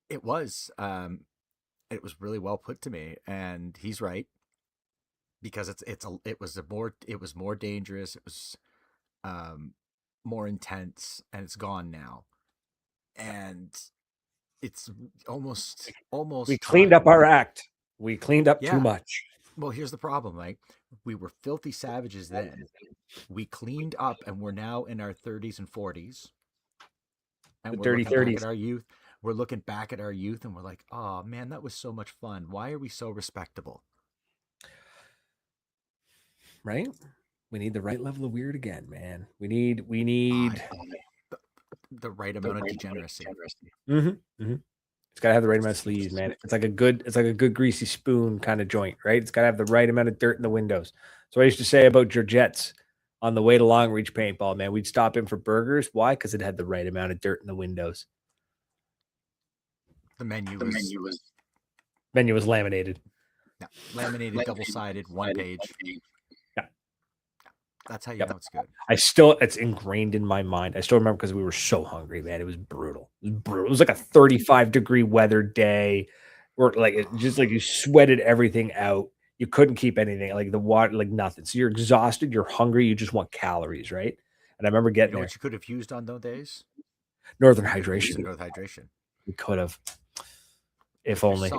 It was. It was really well put to me, and he's right because it was more dangerous. It was more intense, and it's gone now, and it's almost.
We cleaned up our act. We cleaned up too much.
Well, here's the problem, right? We were filthy savages then. We cleaned up, and we're now in our 30s and 40s. And we're looking back at our youth. We're looking back at our youth, and we're like, "Oh man, that was so much fun. Why are we so respectable?"
Right? We need the right level of weird again, man. We need
the right amount of degeneracy.
It's gotta have the right amount of sleeves, man. It's like a good greasy spoon kind of joint, right? It's gotta have the right amount of dirt in the windows. So I used to say about Georgette's on the way to Long Reach Paintball, man, we'd stop in for burgers. Why? Because it had the right amount of dirt in the windows.
The menu
was laminated.
Yeah, laminated, double-sided, one page.
Yeah.
That's how you know it's good.
It's ingrained in my mind. I still remember because we were so hungry, man. It was brutal. It was like a 35-degree weather day where you sweated everything out. You couldn't keep anything, like the water, like nothing. So you're exhausted, you're hungry, you just want calories, right? And I remember getting there.
What you could have used on those days?
Northern Hydration.
Northern Hydration.
We could have. If only.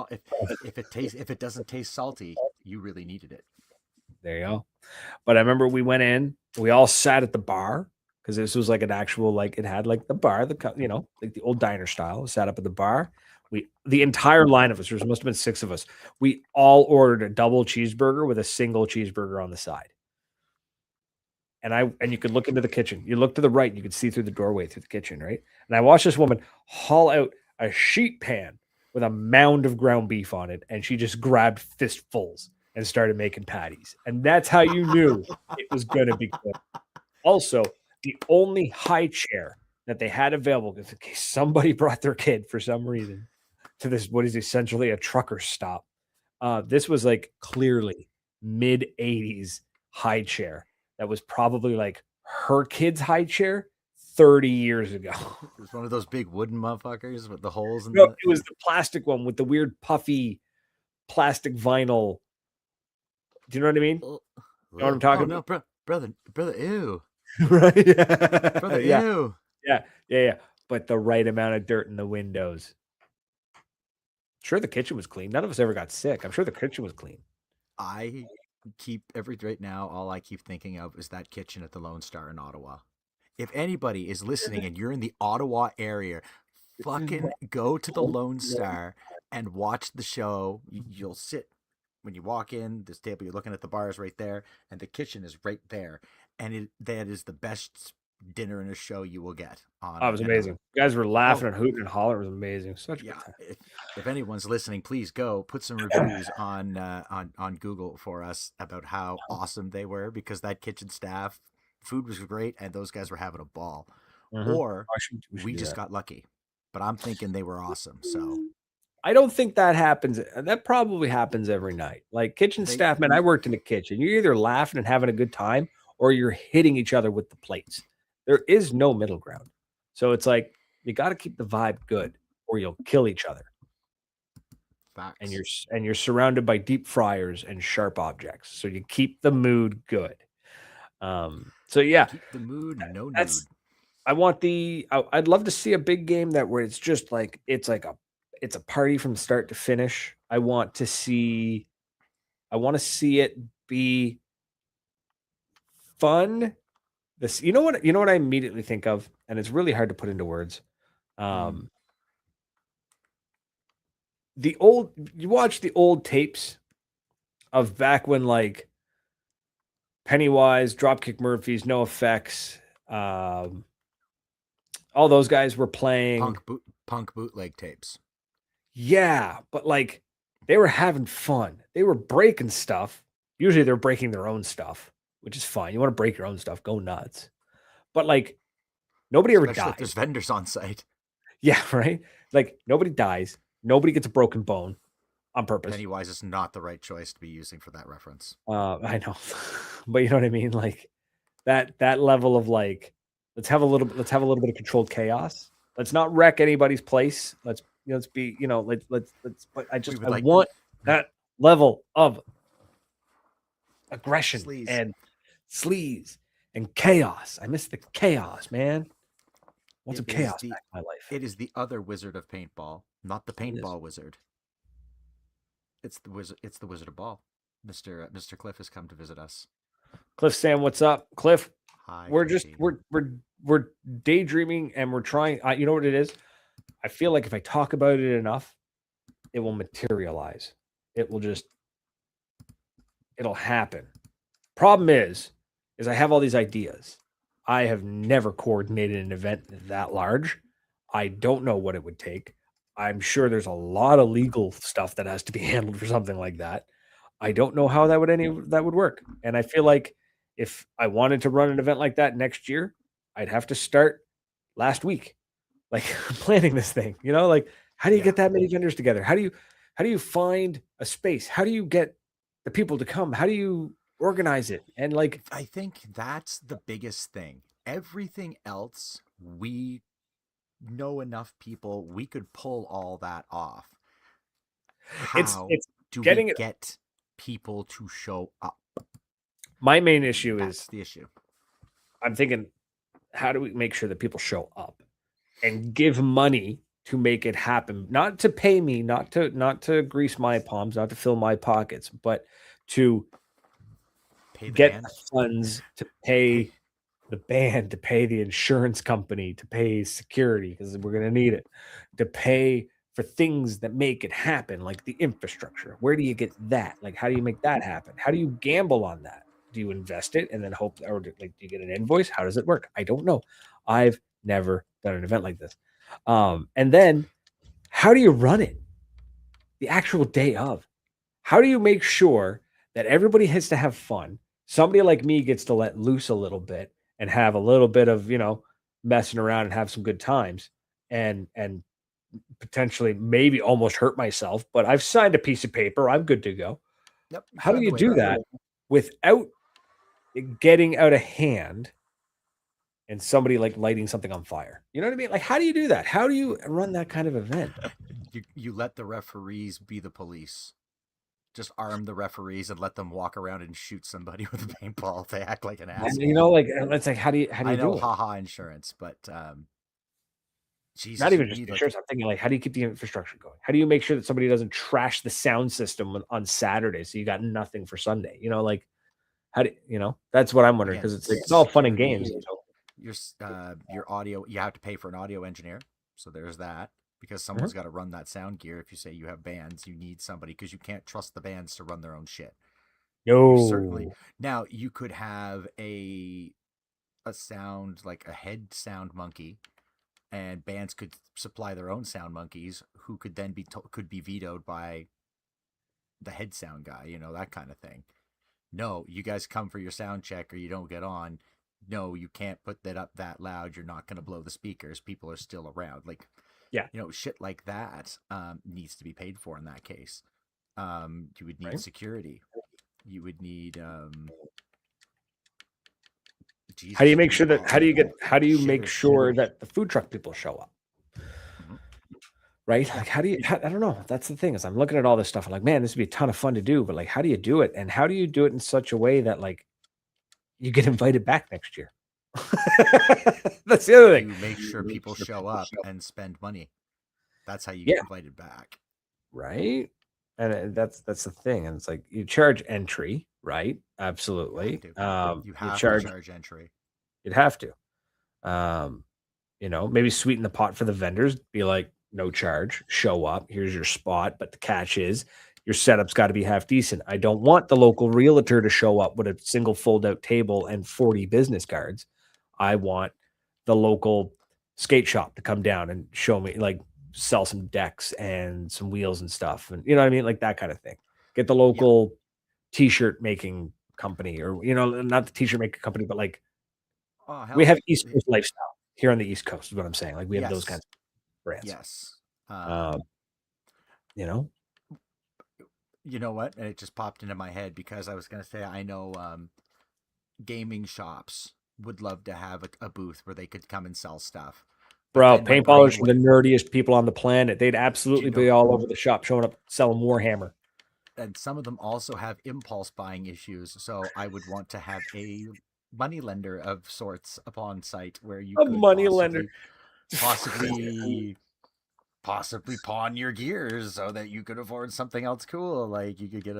If it doesn't taste salty, you really needed it.
There you go. But I remember we went in, we all sat at the bar because this was like an actual, like it had like the bar, like the old diner style. We sat up at the bar. The entire line of us, there must have been 6 of us. We all ordered a double cheeseburger with a single cheeseburger on the side. And you could look into the kitchen. You look to the right, and you could see through the doorway through the kitchen, right? And I watched this woman haul out a sheet pan with a mound of ground beef on it, and she just grabbed fistfuls and started making patties. And that's how you knew it was going to be good. Also, the only high chair that they had available, in case somebody brought their kid for some reason to this, what is essentially a trucker stop. This was like clearly mid 80s high chair. That was probably like her kid's high chair 30 years ago.
It was one of those big wooden motherfuckers with the holes in
it was the plastic one with the weird puffy plastic vinyl. Do you know what I mean? You know what I'm talking about?
No, brother, ew.
Right?
Yeah. Brother, ew.
Yeah. But the right amount of dirt in the windows. Sure, the kitchen was clean. None of us ever got sick. I'm sure the kitchen was clean.
Right now, all I keep thinking of is that kitchen at the Lone Star in Ottawa. if anybody is listening and you're in the Ottawa area, fucking go to the Lone Star and watch the show. You'll sit when you walk in this table. You're looking at the bars right there, and the kitchen is right there, and that is the best dinner and a show you will get on
Oh, it
it.
was
And
amazing. You guys were laughing
oh
and hooting and hollering. It was amazing. Such a good
yeah,
time.
if anyone's listening, please go put some reviews on Google for us about how awesome they were, because that kitchen staff food was great and those guys were having a ball.
Mm-hmm.
Or
We should
we
do
just
that.
got lucky, but I'm thinking they were awesome. So
I don't think that happens. That probably happens every night. Like kitchen
they
staff, man, I worked in a kitchen. You're either laughing and having a good time or you're hitting each other with the plates. There is no middle ground. So it's like you got to keep the vibe good or you'll kill each other. And
facts.
you're surrounded by deep fryers and sharp objects. So you keep the mood good. So yeah,
Keep the mood, no nude.
that's I want I'd love to see a big game that where it's just like it's a party from start to finish. I want to see it be fun. This you know what I immediately think of, and it's really hard to put into words.
Mm.
Um the old you watch the old tapes of back when like Pennywise, Dropkick Murphys, No Effects, all those guys were playing.
Punk bootleg tapes.
Yeah, but like they were having fun. They were breaking stuff. Usually they're breaking their own stuff, which is fine. You want to break your own stuff, go nuts. But like nobody ever
Especially if
dies.
there's vendors on site.
Yeah, right? Like nobody dies. Nobody gets a broken bone on purpose.
Pennywise is not the right choice to be using for that reference.
I know. But you know what I mean? Like that level of like let's have a little bit of controlled chaos. Let's not wreck anybody's place. Let's be, let's but I
Like
want that level of aggression
sleaze.
and sleaze and chaos. I miss the chaos, man. I want some chaos back in my life.
It is the other wizard of paintball, not the paintball wizard. It's the wizard. It's the Wizard of Ball. Mr. Cliff has come to visit us.
Cliff Sam, what's up? Cliff,
Hi,
we're just
Cliffy.
we're daydreaming and we're trying. You know what it is? I feel like if I talk about it enough, it will materialize. It will just it'll happen. Problem is I have all these ideas. I have never coordinated an event that large. I don't know what it would take. I'm sure there's a lot of legal stuff that has to be handled for something like that. I don't know how that would work. And I feel like if I wanted to run an event like that next year, I'd have to start last week, like planning this thing. Like how do you get that many vendors together? How do you find a space? How do you get the people to come? How do you organize it? And like
I think that's the biggest thing. Everything else, we know enough people, we could pull all that off. How
it's
do
getting
we
it.
get people to show up?
My main issue
That's
is
the issue.
I'm thinking, how do we make sure that people show up and give money to make it happen? Not to pay me, not to grease my palms, not to fill my pockets, but to get the funds to pay the band, to pay the insurance company, to pay security because we're going to need it, to pay for things that make it happen, like the infrastructure. Where do you get that? Like, how do you make that happen? How do you gamble on that? Do you invest it and then hope, or do you get an invoice? How does it work? I don't know. I've never done an event like this. And then how do you run it the actual day of? How do you make sure that everybody has to have fun? Somebody like me gets to let loose a little bit and have a little bit of, messing around and have some good times and potentially maybe almost hurt myself, but I've signed a piece of paper. I'm good to go.
Yep.
How do you do that without it getting out of hand and somebody like lighting something on fire? You know what I mean? Like, how do you do that? How do you run that kind of event?
You let the referees be the police. Just arm the referees and let them walk around and shoot somebody with a paintball if they act like an asshole.
It's like how do you
I know,
do it?
haha, insurance, but Jesus,
not even just insurance. I'm thinking like, how do you keep the infrastructure going? How do you make sure that somebody doesn't trash the sound system on Saturday so you got nothing for Sunday? Like how do that's what I'm wondering because it's all fun and games.
your audio. You have to pay for an audio engineer, so there's that. Because someone's got to run that sound gear. If you say you have bands, you need somebody because you can't trust the bands to run their own shit. You certainly
No.
now you could have a sound like a head sound monkey, and bands could supply their own sound monkeys, who could then could be vetoed by the head sound guy. That kind of thing. No, you guys come for your sound check or you don't get on. No, you can't put that up that loud. You're not going to blow the speakers. People are still around. Like,
Yeah.
shit like that needs to be paid for in that case. You would need
Right.
security. You would need
How do you
Jesus.
make sure that? How do you make
shitters.
sure that the food truck people show up?
Mhm.
Right?
Yeah.
Like, I don't know. That's the thing is, I'm looking at all this stuff. I'm like, man, this would be a ton of fun to do. But like, how do you do it? And how do you do it in such a way that like you get invited back next year? That's the other thing.
You make sure people show up and spend money. That's how you
Yeah.
get invited back.
Right. And that's the thing. And it's like you charge entry, right? Absolutely.
You have to charge entry.
You'd have to. Maybe sweeten the pot for the vendors. Be like, no charge. Show up. Here's your spot. But the catch is your setup's got to be half decent. I don't want the local realtor to show up with a single fold out table and 40 business cards. I want the local skate shop to come down and show me, like, sell some decks and some wheels and stuff. And you know what I mean? Like that kind of thing. Get the local t-shirt making company, or, not the t-shirt making company, but like we have East Coast lifestyle here on the East Coast is what I'm saying. Like we have those kinds of brands.
Yes. You know what? And it just popped into my head because I was going to say, I know gaming shops would love to have a booth where they could come and sell stuff.
Bro, paintballers are the nerdiest people on the planet. They'd absolutely be all over the shop showing up, selling Warhammer.
And some of them also have impulse buying issues. So I would want to have a money lender of sorts upon site where you could
money lender
possibly pawn your gears so that you could afford something else cool. Like you could get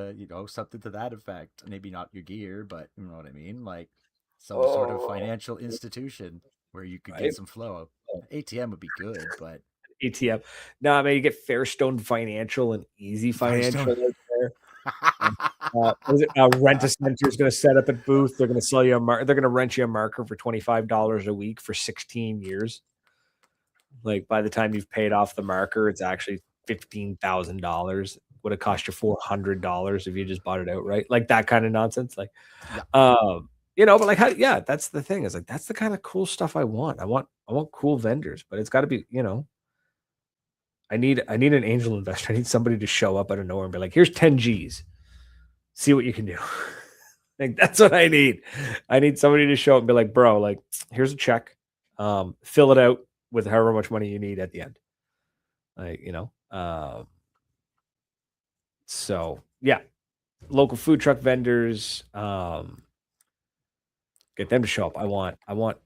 something to that effect. Maybe not your gear, but you know what I mean? Like some sort of financial institution where you could get some flow. ATM would be good, but
ATM. No, I mean, you get Fairstone Financial and Easy Financial right there. Rent a Center is going to set up a booth. They're going to sell you they're going to rent you a marker for $25 a week for 16 years. Like by the time you've paid off the marker, it's actually $15,000. Would have cost you $400 if you just bought it outright. Like that kind of nonsense. Like, but like that's the thing. Is like that's the kind of cool stuff I want. I want cool vendors, but it's got to be, I need an angel investor. I need somebody to show up out of nowhere and be like, here's 10 G's. See what you can do. Like that's what I need. I need somebody to show up and be like, bro, like here's a check. Fill it out with however much money you need at the end. Like, so yeah. Local food truck vendors, get them to show up. I want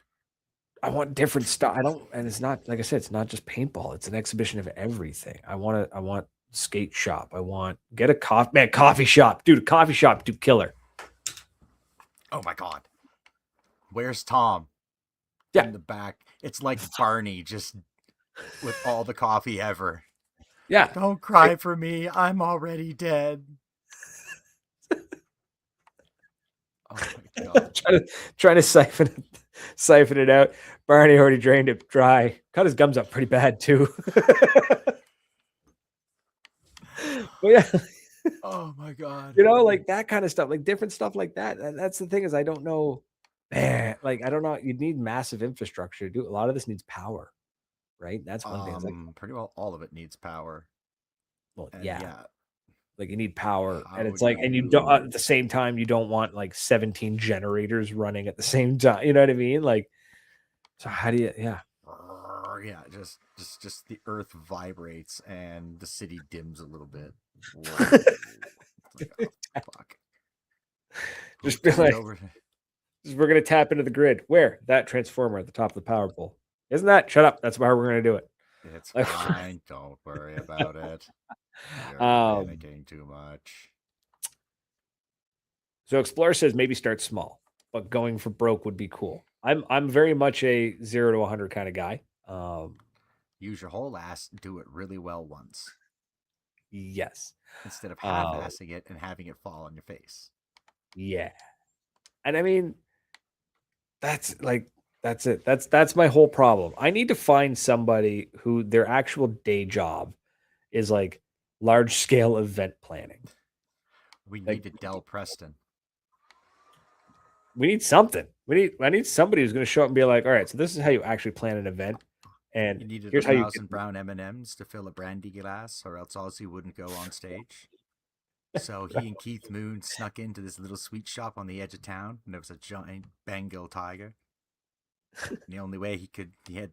different stuff. And it's not, like I said, it's not just paintball. It's an exhibition of everything. I want skate shop. Get a coffee shop, dude. A coffee shop, dude, killer.
Oh my God. Where's Tom?
Yeah.
In the back. It's like Barney, just with all the coffee ever.
Yeah.
Don't cry for me. I'm already dead. Oh my God.
trying to siphon it out. Barney already drained it dry. Cut his gums up pretty bad too. But yeah.
Oh my God.
Like that kind of stuff, like different stuff like that. That's the thing is I don't know. Man, like I don't know. You'd need massive infrastructure to do. A lot of this needs power, right? That's one thing. Like,
pretty well all of it needs power.
Well, yeah. Like you need power, and it's like, and you don't at the same time you don't want like 17 generators running at the same time. You know what I mean? Like, so how do you? Yeah,
just the earth vibrates and the city dims a little bit. Like, oh, fuck.
Just be like, we're gonna tap into the grid. Where? That transformer at the top of the power pole. Isn't that? Shut up. That's how we're gonna do it.
It's fine. Don't worry about it. You're panicking too much.
So Explorer says maybe start small, but going for broke would be cool. I'm very much a 0 to 100 kind of guy.
Use your whole ass, do it really well once
Yes.
instead of
Uh,
half-assing it and having it fall on your face.
yeah. And I mean, that's like that's it. That's my whole problem. I need to find somebody who their actual day job is like large scale event planning.
We
Like
need Adele Preston.
we need something. I need somebody who's going to show up and be like, all right, so this is how you actually plan an event, and
You needed a
here's how you get.
thousand brown M&Ms to fill a brandy glass, or else Ozzy wouldn't go on stage. So he and Keith Moon snuck into this little sweet shop on the edge of town, and there was a giant Bengal tiger. And the only way he had,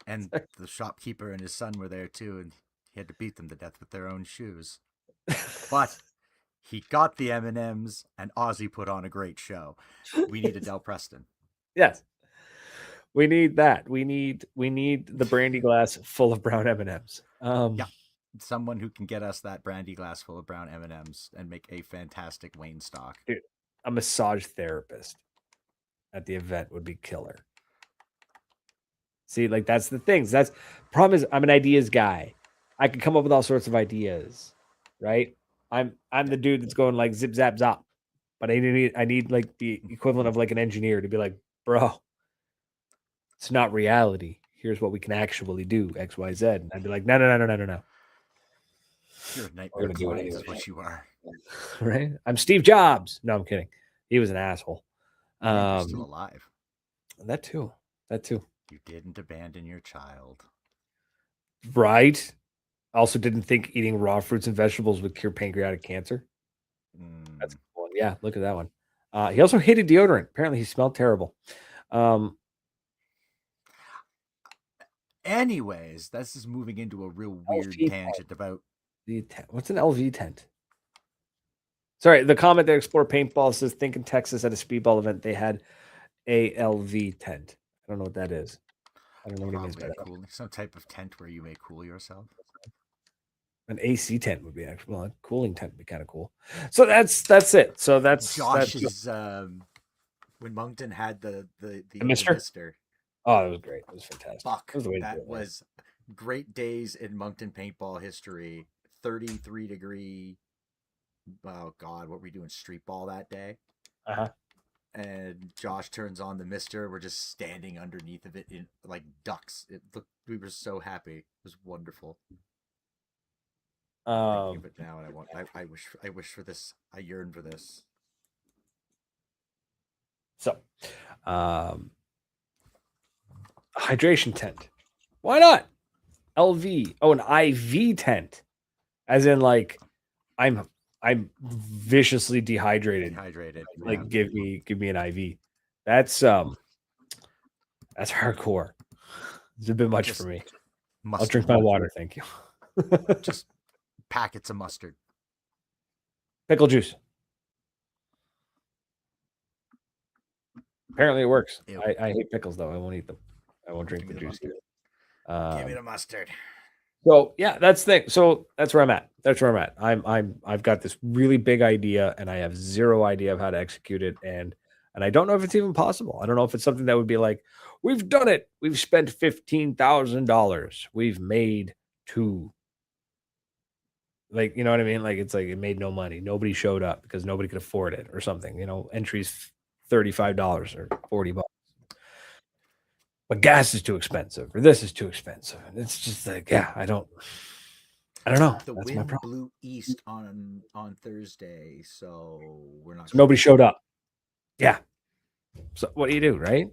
and the shopkeeper and his son were there too, and he had to beat them to death with their own shoes. But he got the M&Ms, and Ozzy put on a great show. We need Adele Preston.
Yes, we need that. We need the brandy glass full of brown M and M's.
Yeah, someone who can get us that brandy glass full of brown M&Ms and make a fantastic Wayne stock.
Dude, a massage therapist at the event would be killer. See, like that's the things. That's problem is I'm an ideas guy. I can come up with all sorts of ideas, right? I'm the dude that's going like zip zap zop, but I need like the equivalent of like an engineer to be like, bro, it's not reality. Here's what we can actually do, X, Y, Z. And I'd be like, no.
You're a
We're
nightmare
gonna do it
client,
anyway.
is what you are.
Right? I'm Steve Jobs. No, I'm kidding. He was an asshole.
And you're still alive.
That too. That too.
You didn't abandon your child.
Right. Also didn't think eating raw fruits and vegetables would cure pancreatic cancer. That's cool. Yeah, look at that one. He also hated deodorant. Apparently, he smelled terrible.
Anyways, this is moving into a real weird
LV
tangent about
tent. What's an LV tent? Sorry, the comment that Explore Paintball says, think in Texas at a speedball event, they had a LV tent. I don't know what that is. I don't know what he means by
probably
that.
some type of tent where you may cool yourself.
An AC tent would be actually, well, a cooling tent would be kind of cool. So that's it. So that's
Josh's when Moncton had the
Mister. Oh, it was great. It was fantastic.
Fuck,
That
was great days in Moncton paintball history. 33-degree. Oh God, what were we doing? Street ball that day. And Josh turns on the Mister. We're just standing underneath of it in like ducks. It looked. We were so happy. It was wonderful. Thinking of it now, and I wish for this. I yearn for this.
So, hydration tent. Why not? LV. Oh, an IV tent. As in, like, I'm viciously dehydrated. Like, yeah. give me an IV. That's hardcore. It's a bit much for me. Mustard. I'll drink my water, thank you.
Just packets of mustard.
Pickle juice. Apparently it works. I hate pickles though. I won't eat them. I won't drink the juice.
Give me the mustard.
So yeah, that's the thing. So that's where I'm at. I've got this really big idea and I have zero idea of how to execute it. And I don't know if it's even possible. I don't know if it's something that would be like, we've done it. We've spent $15,000. We've made two. Like, you know what I mean? Like, it's like it made no money. Nobody showed up because nobody could afford it or something. You know, entries $35 or $40. But gas is too expensive, or this is too expensive. And it's just like, yeah, I don't know.
The wind blew east on Thursday, so we're not.
So nobody showed up. Yeah. So what do, right?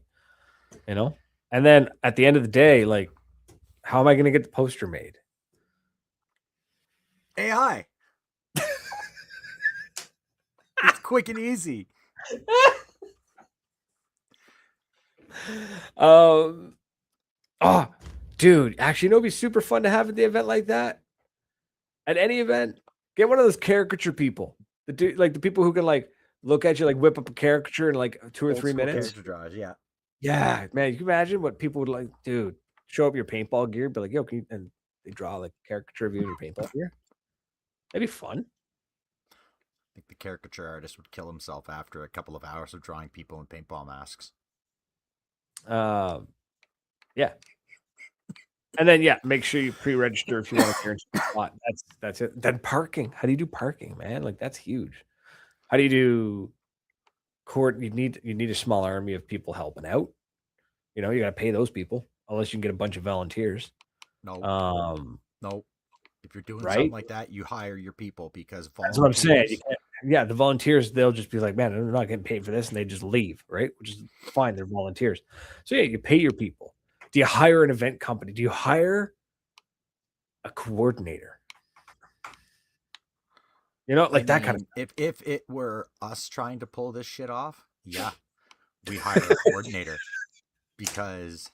You know? And then at the end of the day, like, how am I going to get the poster made?
AI. It's quick and easy.
Oh, dude, actually, you know, it'd be super fun to have at the event like that. At any event, get one of those caricature people. The people who can like look at you, like whip up a caricature in like 2 or 3 minutes.
Character draws, yeah.
Yeah, man, you can imagine what people would like, dude. Show up your paintball gear, be like, yo, can you, and they draw like caricature of you in your paintball gear. That'd be fun.
I think the caricature artist would kill himself after a couple of hours of drawing people in paintball masks.
Yeah. And then make sure you pre-register if you want to guarantee a spot. That's it. Then parking. How do you do parking, man? Like that's huge. How do you do court? You need a small army of people helping out. You got to pay those people unless you can get a bunch of volunteers.
No,
Um,
no. If you're doing something
right?
like that, you hire your people because
That's what I'm saying. You
volunteers.
can't, yeah, the volunteers, they'll just be like, man, they're not getting paid for this, and they just leave, right? Which is fine. They're volunteers. So you pay your people. Do you hire an event company? Do you hire a coordinator? Like that kind of stuff.
If it were us trying to pull this shit off, yeah, we hire a coordinator because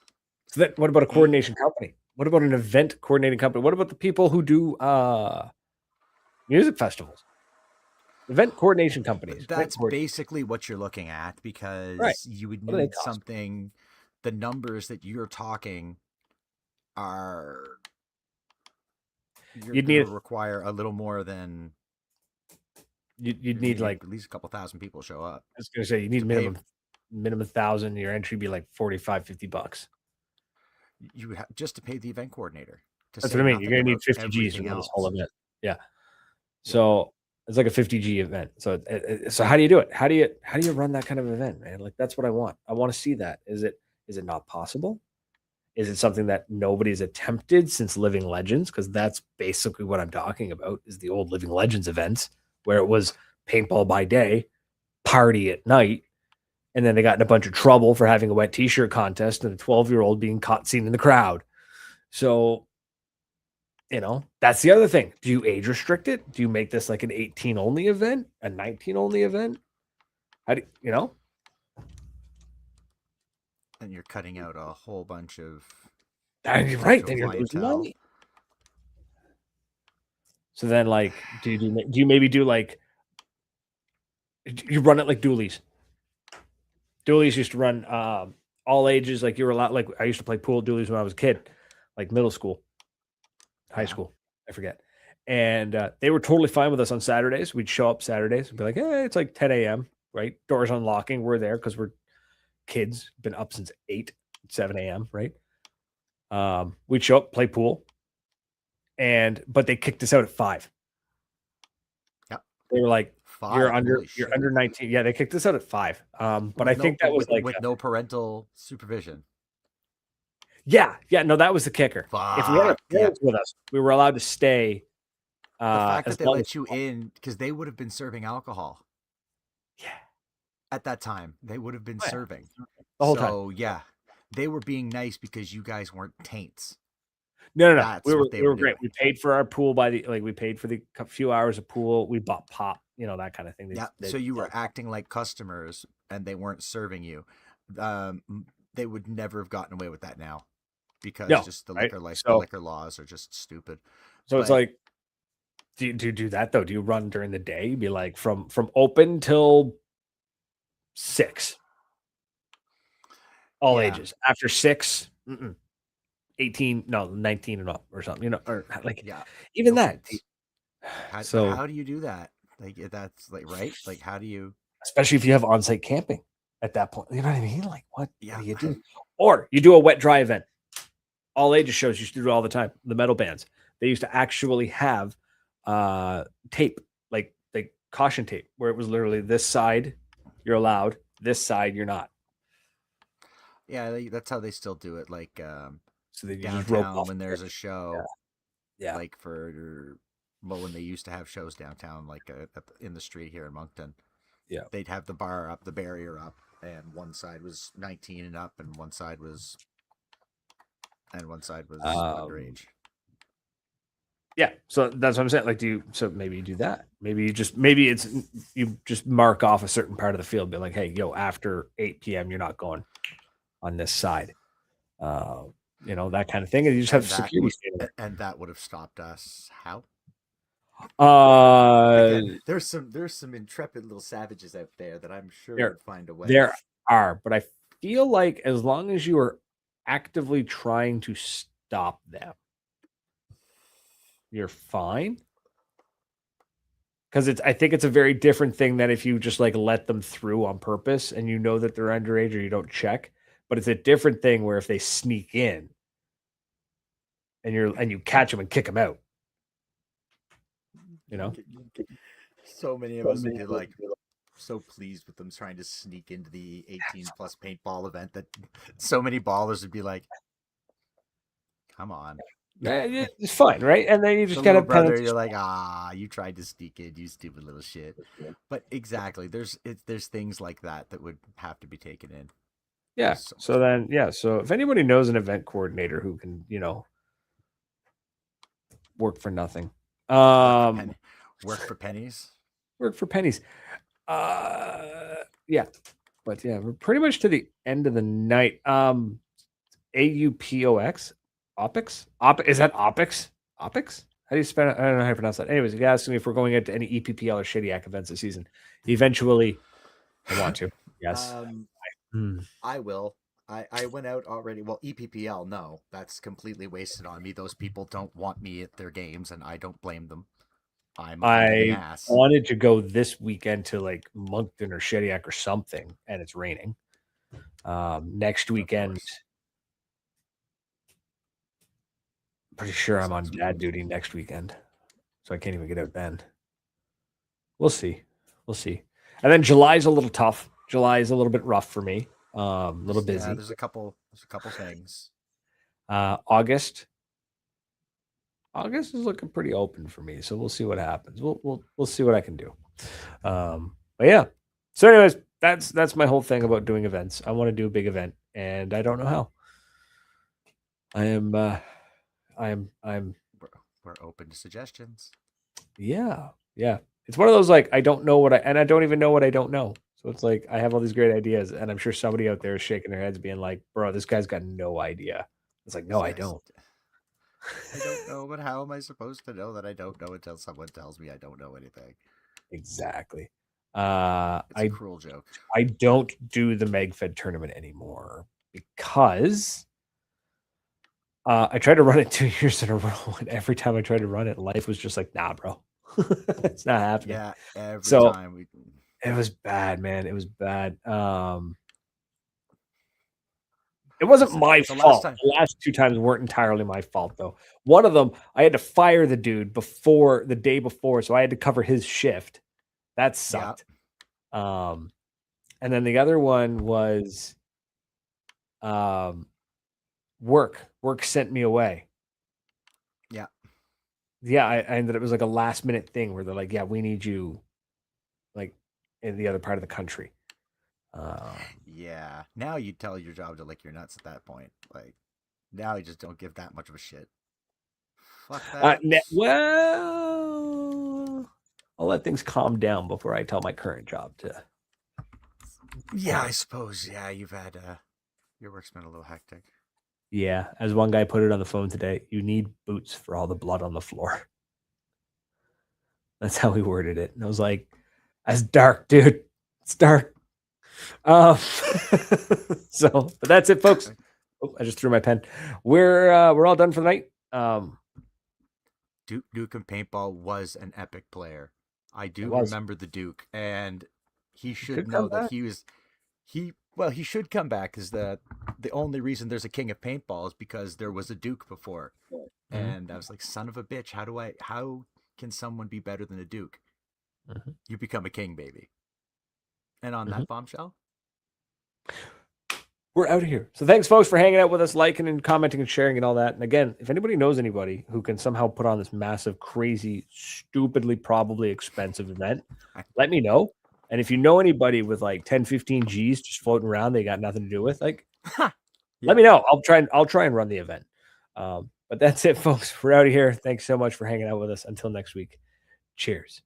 So what about a coordination company? What about an event coordinating company? What about the people who do music festivals? Event coordination companies.
that's basically what you're looking at
Right.
because you would
What do they
need
cost?
something. The numbers that you're talking are
You'd
going
need
to require a little more than
you'd need like
at least a couple thousand people show up.
I was gonna say you need
to pay.
minimum 1,000. Your entry be like $45-$50.
You just to pay the event coordinator.
That's what I mean. You're gonna need 50 G's to run this whole event. Yeah. So it's like a 50 G event. So how do you do it? How do you run that kind of event, man? Like that's what I want. I want to see that. Is it not possible? Is it something that nobody's attempted since Living Legends? Because that's basically what I'm talking about. Is the old Living Legends events where it was paintball by day, party at night, and then they got in a bunch of trouble for having a wet T-shirt contest and a 12-year-old being caught seen in the crowd. So that's the other thing. Do you age restrict it? Do you make this like an 18 only event, a 19 only event? How do you know?
And you're cutting out a whole bunch of
Right. Then you're losing money. So then, like, do you maybe do like you run it like Doolies? Doolies used to run all ages. Like you were allowed. Like I used to play pool Doolies when I was a kid, like middle school, high school. I forget. And they were totally fine with us on Saturdays. We'd show up Saturdays and be like, hey, it's like 10 a.m., right? Doors unlocking. We're there because we're kids, been up since 8, 7 a.m., right? We'd show up, play pool. But they kicked us out at 5.
Yep.
They were like,
5,
you're under 19. Yeah, they kicked us out at 5. But I think that was
with no parental supervision.
Yeah, no, that was the kicker. If we had our parents with us, we were allowed to stay.
The fact that they let you in because they would have been serving alcohol.
Yeah.
At that time, they would have been serving
the whole time.
So yeah, they were being nice because you guys weren't taints.
No. We were great. We paid for our pool we paid for the few hours of pool. We bought pop, that kind of thing.
So you were acting like customers and they weren't serving you. They would never have gotten away with that now because just the liquor laws are just stupid.
So it's like, do you do that though? Do you run during the day? Be like from open till 6, all ages. After 6, 18, no, 19 and up or something, or like even that.
How do you do that? Like that's like right? Like how do you?
Especially if you have on-site camping at that point, you know what I mean? Like what do you do? Or you do a wet dry event. All ages shows used to do it all the time. The metal bands, they used to actually have tape, like caution tape, where it was literally this side you're allowed, this side you're not.
Yeah, that's how they still do it. Like
so they
downtown when there's a show,
yeah.
Like when they used to have shows downtown, like in the street here in Moncton, they'd have the bar up, the barrier up, and one side was 19 and up, and one side was underage.
Yeah, so that's what I'm saying. Like, maybe you do that. Maybe you just mark off a certain part of the field, be like, hey, after 8 p.m. you're not going on this side. That kind of thing, and you just have security.
And that would have stopped us. How?
Again,
there's some intrepid little savages out there that I'm sure would find a way.
There are, but I feel like as long as you are actively trying to stop them, you're fine. Because I think it's a very different thing than if you just like let them through on purpose and that they're underage or you don't check. but it's a different thing where if they sneak in and you catch them and kick them out, you know.
So many of us would be like so pleased with them trying to sneak into the 18 plus paintball event that so many ballers would be like, come on.
It's fine, right? And then you just
The
got
little
to
brother, you're like, you tried to sneak in, you stupid little shit. But exactly, there's things like that would have to be taken in.
Yeah. So then, yeah. So if anybody knows an event coordinator who can, work for nothing,
work for pennies,
work for pennies. Yeah. But yeah, we're pretty much to the end of the night. AUPOX, OPIX, is that OPIX? OPIX? How do you spell it? I don't know how to pronounce that. Anyways, if you ask me if we're going into any EPPL or Shitty events this season, eventually, I want to. Yes.
I will. I went out already. Well, EPPL, no, that's completely wasted on me. Those people don't want me at their games, and I don't blame them. I'm a pain in the ass.
Wanted to go this weekend to like Moncton or Shediac or something, and it's raining. Next weekend, pretty sure I'm on dad duty next weekend, so I can't even get out then. We'll see. We'll see. And then July's a little tough. July is a little bit rough for me. A little busy.
Yeah, there's a couple things.
August is looking pretty open for me, so we'll see what happens. We'll see what I can do. But yeah. So, anyways, that's my whole thing about doing events. I want to do a big event, and I don't know how.
We're open to suggestions.
Yeah. It's one of those like I don't know and I don't even know what I don't know. So it's like I have all these great ideas, and I'm sure somebody out there is shaking their heads, being like, "Bro, this guy's got no idea." It's like, no, I don't.
I don't know, but how am I supposed to know that I don't know until someone tells me I don't know anything?
Exactly.
It's a cruel joke.
I don't do the MegFed tournament anymore because I tried to run it 2 years in a row, and every time I tried to run it, life was just like, nah, bro. It's not happening.
Yeah, every time
it was bad, man. It was bad. It wasn't my fault. The last 2 times weren't entirely my fault, though. One of them, I had to fire the dude the day before, so I had to cover his shift. That sucked. Yeah. And then the other one was work. Work sent me away.
Yeah.
Yeah, I ended up, it was like a last minute thing where they're like, yeah, we need you like in the other part of the country.
Yeah. Now you tell your job to lick your nuts at that point. Like, now you just don't give that much of a shit. Fuck that.
Well, I'll let things calm down before I tell my current job to.
Yeah, I suppose. Yeah, you've had your work's been a little hectic.
Yeah, as one guy put it on the phone today, you need boots for all the blood on the floor. That's how he worded it. And I was like, that's dark, dude. It's dark. So, but that's it, folks. Oh, I just threw my pen. We're all done for the night.
Duke and Paintball was an epic player. I do remember the Duke, and he should know that he should come back, because the only reason there's a king of paintball is because there was a Duke before. Mm-hmm. And I was like, son of a bitch, how can someone be better than a Duke? Mm-hmm. You become a king, baby. And on that bombshell,
we're out of here. So thanks, folks, for hanging out with us, liking and commenting and sharing and all that. And again, if anybody knows anybody who can somehow put on this massive, crazy, stupidly, probably expensive event, let me know. And if you know anybody with like 10, 15 G's just floating around, they got nothing to do with, like, let me know. I'll try and run the event. But that's it, folks. We're out of here. Thanks so much for hanging out with us. Until next week. Cheers.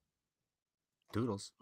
Doodles.